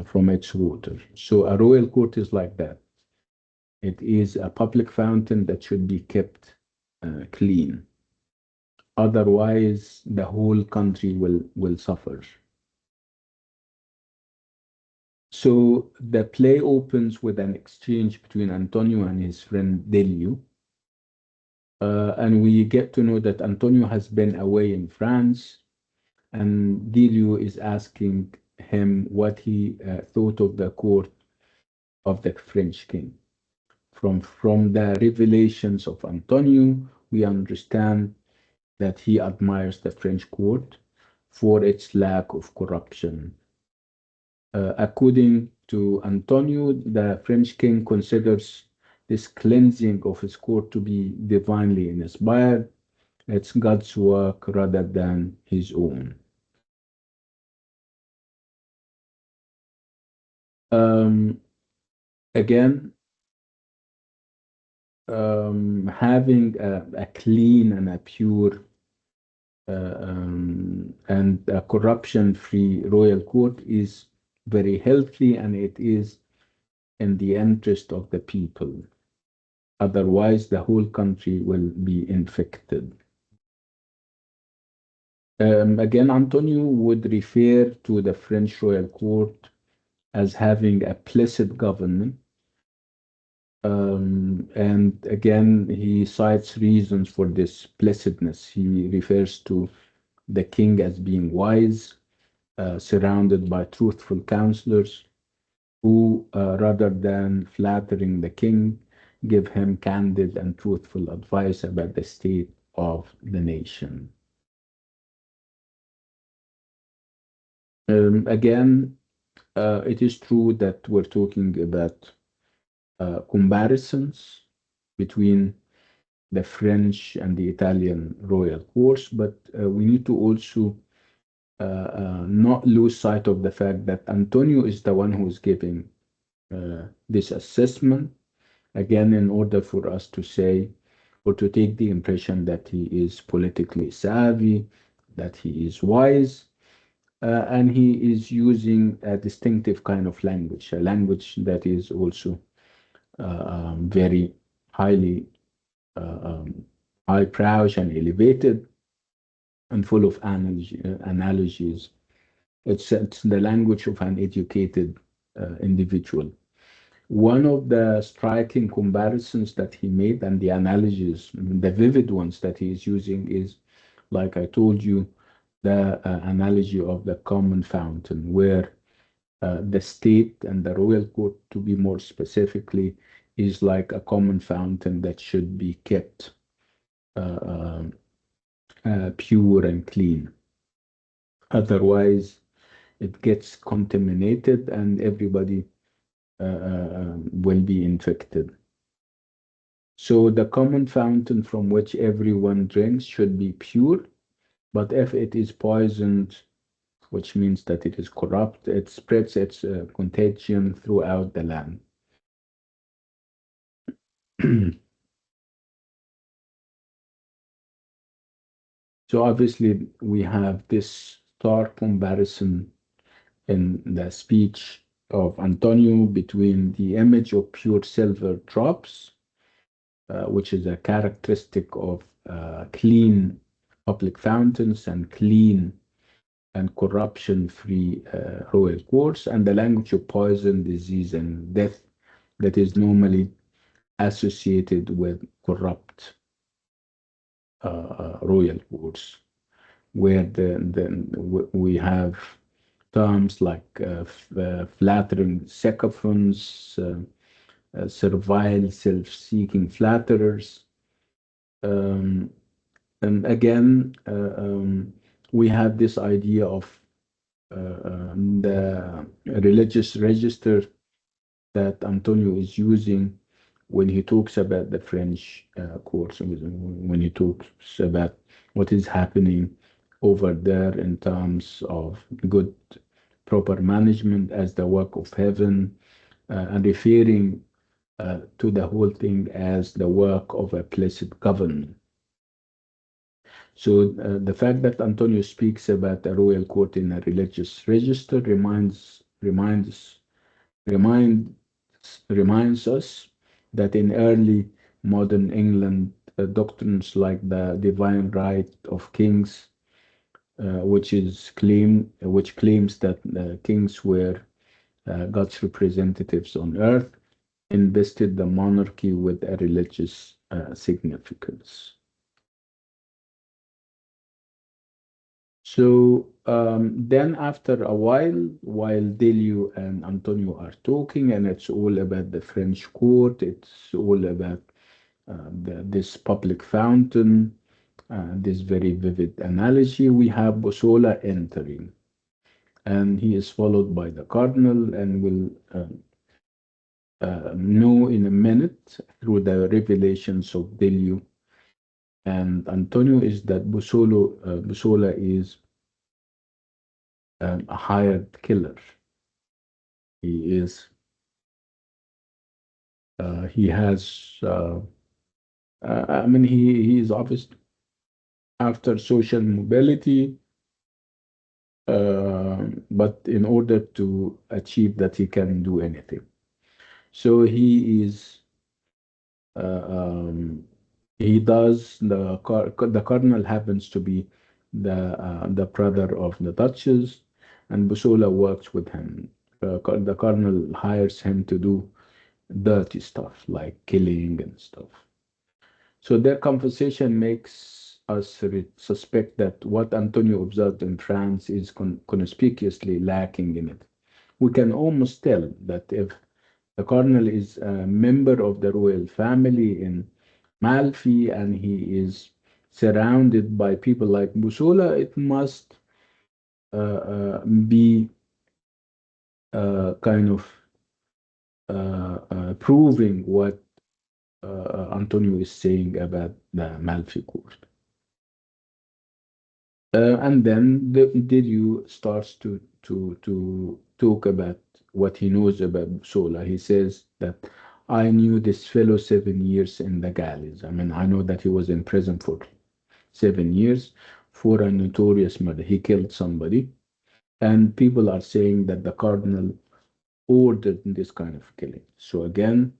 from its water. So a royal court is like that. It is a public fountain that should be kept clean. Otherwise, the whole country will suffer. So the play opens with an exchange between Antonio and his friend Delio. And we get to know that Antonio has been away in France, and Delio is asking him what he thought of the court of the French king. From the revelations of Antonio, we understand that he admires the French court for its lack of corruption. According to Antonio, the French king considers this cleansing of his court to be divinely inspired. It's God's work rather than his own. Um, Again, having a clean and a pure and a corruption-free royal court is very healthy and it is in the interest of the people. Otherwise, the whole country will be infected. Again, Antonio would refer to the French royal court as having a placid government. And again, he cites reasons for this placidness. He refers to the king as being wise, surrounded by truthful counselors who, rather than flattering the king, give him candid and truthful advice about the state of the nation. Again, it is true that we're talking about comparisons between the French and the Italian royal courts, but we need to also not lose sight of the fact that Antonio is the one who's giving this assessment, again, in order for us to say or to take the impression that he is politically savvy, that he is wise, and he is using a distinctive kind of language, a language that is also very highly highbrow and elevated and full of analogies. It's the language of an educated individual. One of the striking comparisons that he made and the analogies, the vivid ones that he is using is, like I told you, the analogy of the common fountain, where the state and the royal court, to be more specifically, is like a common fountain that should be kept uh, um, pure and clean. Otherwise, it gets contaminated and everybody will be infected. So the common fountain from which everyone drinks should be pure, but if it is poisoned, which means that it is corrupt, it spreads its contagion throughout the land. So obviously we have this stark comparison in the speech of Antonio between the image of pure silver drops, which is a characteristic of clean public fountains and clean and corruption-free royal courts, and the language of poison, disease, and death that is normally associated with corrupt royal courts, where we have terms like flattering sycophants, servile, self-seeking flatterers. Um, and again, we have this idea of the religious register that Antonio is using when he talks about the French courts, when he talks about what is happening over there in terms of good, proper management as the work of heaven, and referring to the whole thing as the work of a blessed government. So the fact that Antonio speaks about the royal court in a religious register reminds reminds us that in early modern England, doctrines like the divine right of kings, which claims that kings were God's representatives on earth, invested the monarchy with a religious significance. So then, after a while Delio and Antonio are talking, and it's all about the French court, it's all about this public fountain, this very vivid analogy. We have Bosola entering, and he is followed by the cardinal, and will know in a minute through the revelations of Delio and Antonio is that Busola is a hired killer. He is he has I mean he is obviously after social mobility, but in order to achieve that he can do anything. So uh, um, he does the cardinal happens to be the brother of the duchess, and Busola works with him. The cardinal hires him to do dirty stuff like killing and stuff. So their conversation makes us suspect that what Antonio observed in France is conspicuously lacking in it. We can almost tell that if the cardinal is a member of the royal family in Malfi and he is surrounded by people like Busola, it must be kind of proving what Antonio is saying about the Malfi court. And then Didio starts to talk about what he knows about Sola. He says that I knew this fellow 7 years in the galleys. I mean, I know that he was in prison for 7 years for a notorious murder. He killed somebody, and people are saying that the cardinal ordered this kind of killing. So again,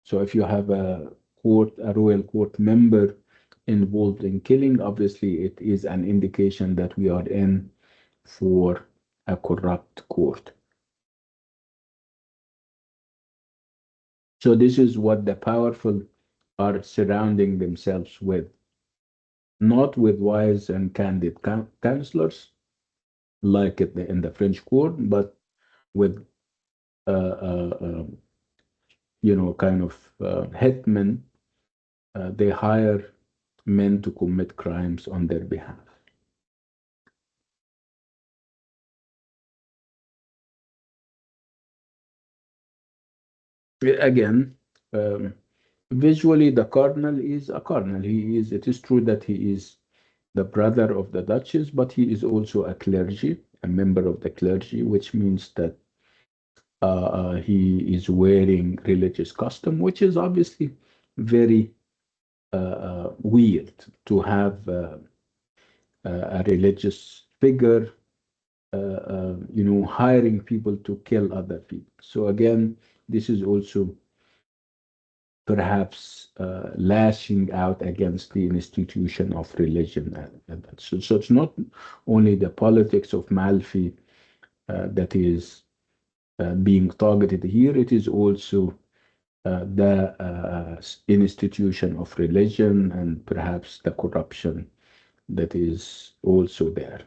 so if you have a royal court member involved in killing, obviously it is an indication that we are in for a corrupt court. So this is what the powerful are surrounding themselves with, not with wise and candid counselors like in the French court, but with kind of hitmen. They hire men to commit crimes on their behalf. Again, um, visually, the cardinal is a cardinal. He is. It is true that he is the brother of the duchess, but he is also a clergy, a member of the clergy, which means that he is wearing religious custom, which is obviously very weird to have a religious figure, hiring people to kill other people. So again, this is also perhaps lashing out against the institution of religion. And that. So it's not only the politics of Malfi that is being targeted here, it is also the institution of religion and perhaps the corruption that is also there.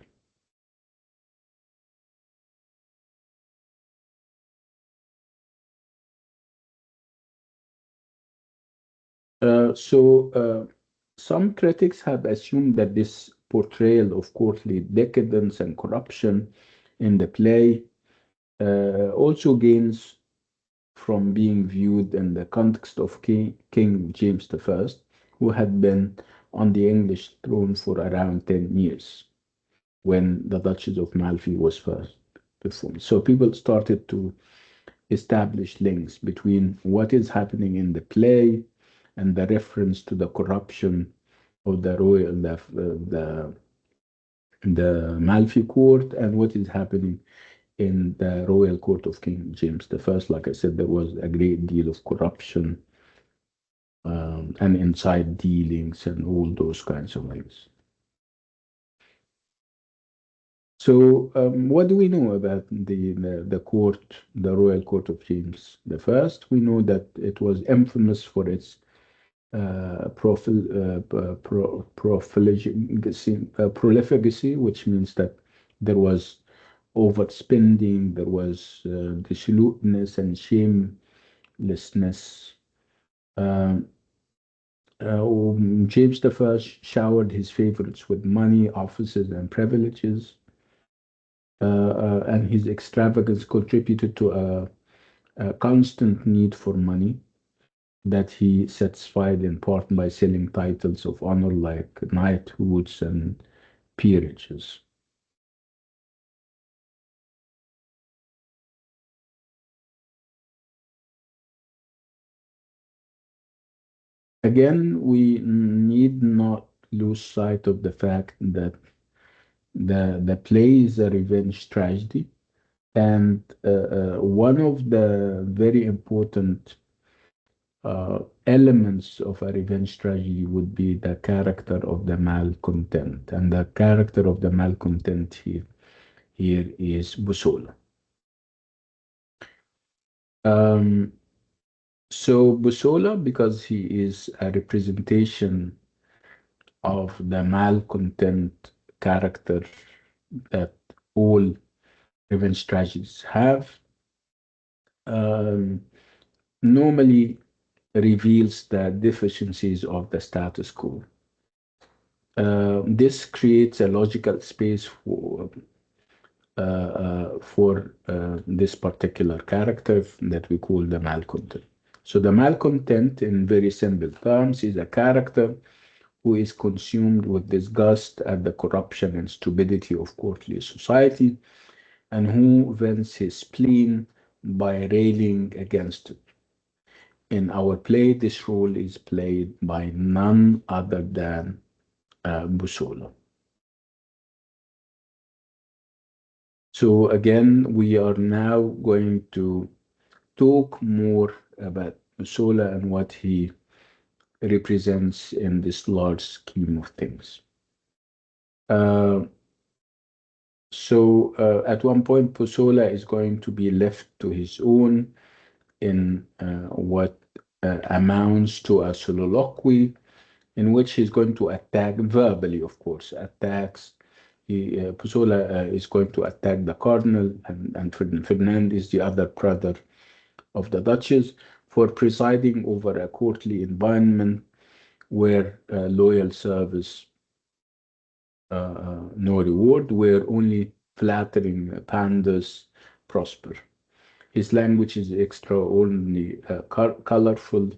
Some critics have assumed that this portrayal of courtly decadence and corruption in the play also gains from being viewed in the context of King James I, who had been on the English throne for around 10 years when the Duchess of Malfi was first performed. So people started to establish links between what is happening in the play and the reference to the corruption of the Malfi court and what is happening in the royal court of King James I. Like I said, there was a great deal of corruption and inside dealings and all those kinds of things. So, what do we know about the court, the royal court of James I? We know that it was infamous for its profligacy, which means that there was overspending, there was dissoluteness and shamelessness. Um, James I showered his favorites with money, offices, and privileges, and his extravagance contributed to a constant need for money that he satisfied in part by selling titles of honor like knighthoods and peerages. Again, we need not lose sight of the fact that the play is a revenge tragedy, and one of the very important elements of a revenge tragedy would be the character of the malcontent, and the character of the malcontent here is Busola. Um, so Busola, because he is a representation of the malcontent character that all revenge tragedies have, um, normally reveals the deficiencies of the status quo. This creates a logical space for this particular character that we call the malcontent. So the malcontent, in very simple terms, is a character who is consumed with disgust at the corruption and stupidity of courtly society, and who vents his spleen by railing against it. In our play, this role is played by none other than Busola. So again, we are now going to talk more about Busola and what he represents in this large scheme of things. Uh, at one point, Posola is going to be left to his own in what amounts to a soliloquy in which he's going to attack verbally, of course, attacks. Posola is going to attack the cardinal, and Ferdinand is the other brother of the Duchess for presiding over a courtly environment where loyal service, no reward, where only flattering pandas prosper. His language is extraordinarily colorful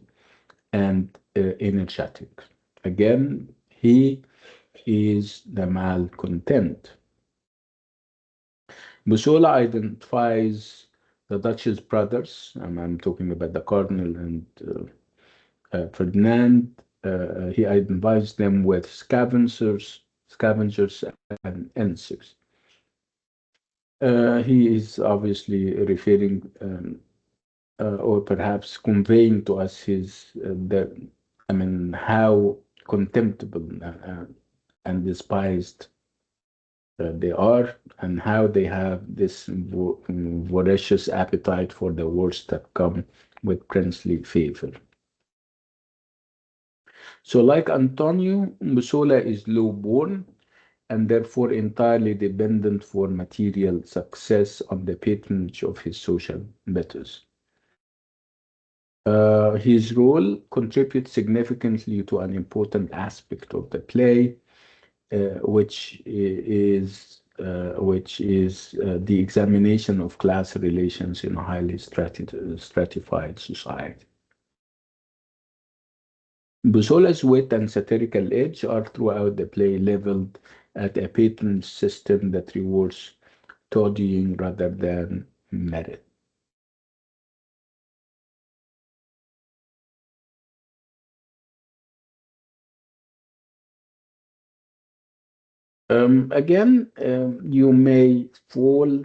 and energetic. Again, he is the malcontent. Bussola identifies the Duchess brothers, I'm talking about the Cardinal and Ferdinand. He identifies them with scavengers and insects. He is obviously referring or perhaps conveying to us how contemptible and despised they are, and how they have this voracious appetite for the words that come with princely favor. So, like Antonio, Musola is low-born and therefore entirely dependent for material success on the patronage of his social betters. His role contributes significantly to an important aspect of the play, which is the examination of class relations in a highly stratified society. Busola's wit and satirical edge are throughout the play leveled at a patronage system that rewards toadying rather than merit. Again, you may fall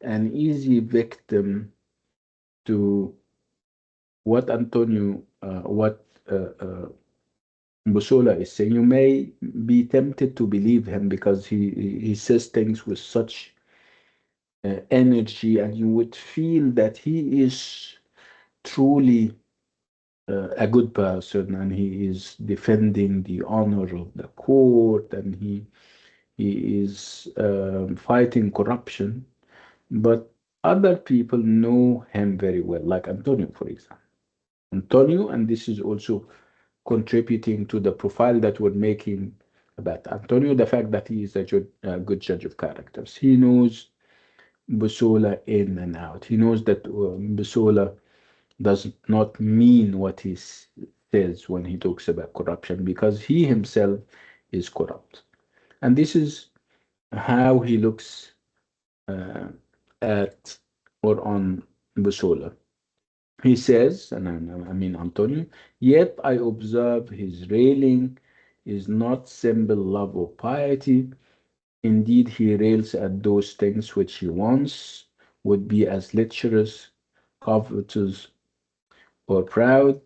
an easy victim to what Busola is saying. You may be tempted to believe him because he says things with such energy, and you would feel that he is truly a good person, and he is defending the honor of the court, and he is fighting corruption. But other people know him very well, like Antonio, for example. Antonio, and this is also contributing to the profile that we're making about Antonio, the fact that he is a good judge of characters. He knows Busola in and out. He knows that Busola does not mean what he says when he talks about corruption, because he himself is corrupt. And this is how he looks uh, at or on Busola. He says, and I mean Antonio, yet I observe his railing is not simple love or piety. Indeed, he rails at those things which he wants would be as lecherous, covetous, or proud,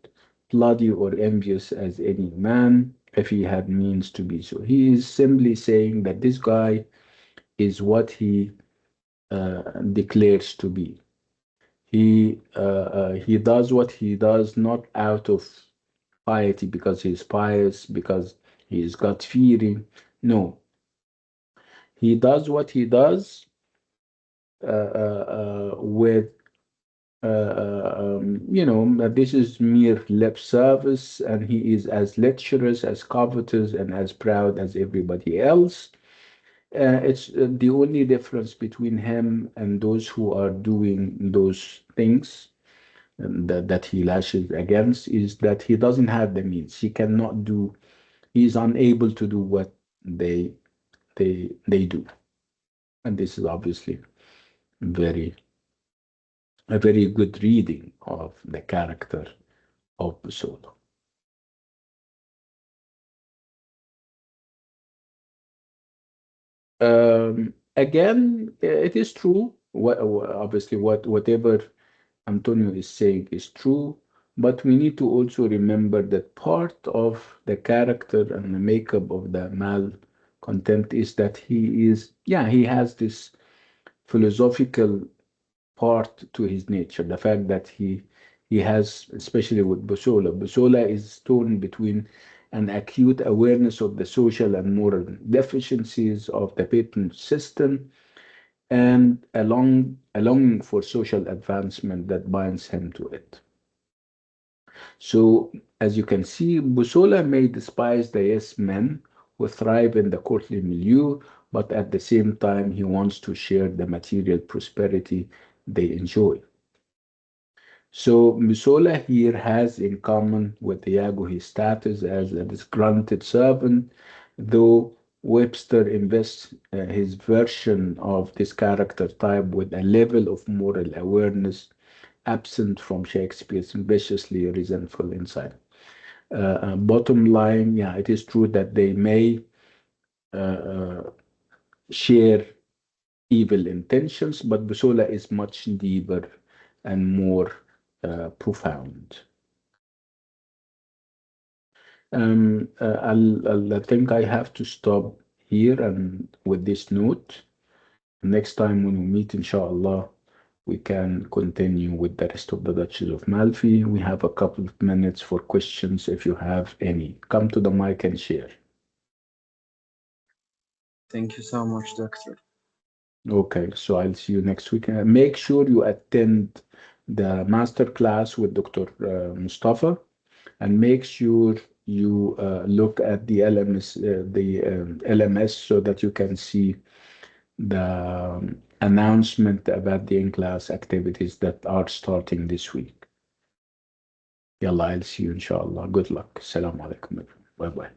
bloody, or envious as any man, if he had means to be so. He is simply saying that this guy is what he declares to be. He does what he does not out of piety because he's pious, because he's God fearing. No, he does what he does with that this is mere lip service, and he is as lecherous, as covetous, and as proud as everybody else. It's the only difference between him and those who are doing those things that he lashes against is that he doesn't have the means. He cannot do, he's unable to do what they they do. And this is obviously very a very good reading of the character of Busolo. Again, it is true. Obviously, whatever Antonio is saying is true, but we need to also remember that part of the character and the makeup of the malcontent is that he is, yeah, he has this philosophical part to his nature. The fact that he has, especially with Busola, Busola is torn between an acute awareness of the social and moral deficiencies of the patent system and a longing for social advancement that binds him to it. So, as you can see, Busola may despise the yes men who thrive in the courtly milieu, but at the same time, he wants to share the material prosperity they enjoy. So, Busola here has in common with Iago his status as a disgruntled servant, though Webster invests his version of this character type with a level of moral awareness absent from Shakespeare's viciously resentful insight. Bottom line, yeah, it is true that they may uh, share evil intentions, but Busola is much deeper and more profound. I think I have to stop here and with this note. Next time when we meet, inshallah, we can continue with the rest of the Duchess of Malfi. We have a couple of minutes for questions if you have any. Come to the mic and share. Thank you so much, Doctor. Okay, so I'll see you next week. Make sure you attend the master class with Dr. Mustafa, and make sure you look at the LMS so that you can see the announcement about the in-class activities that are starting this week. Yalla, I'll see you inshallah. Good luck. Assalamu alaikum. Bye bye.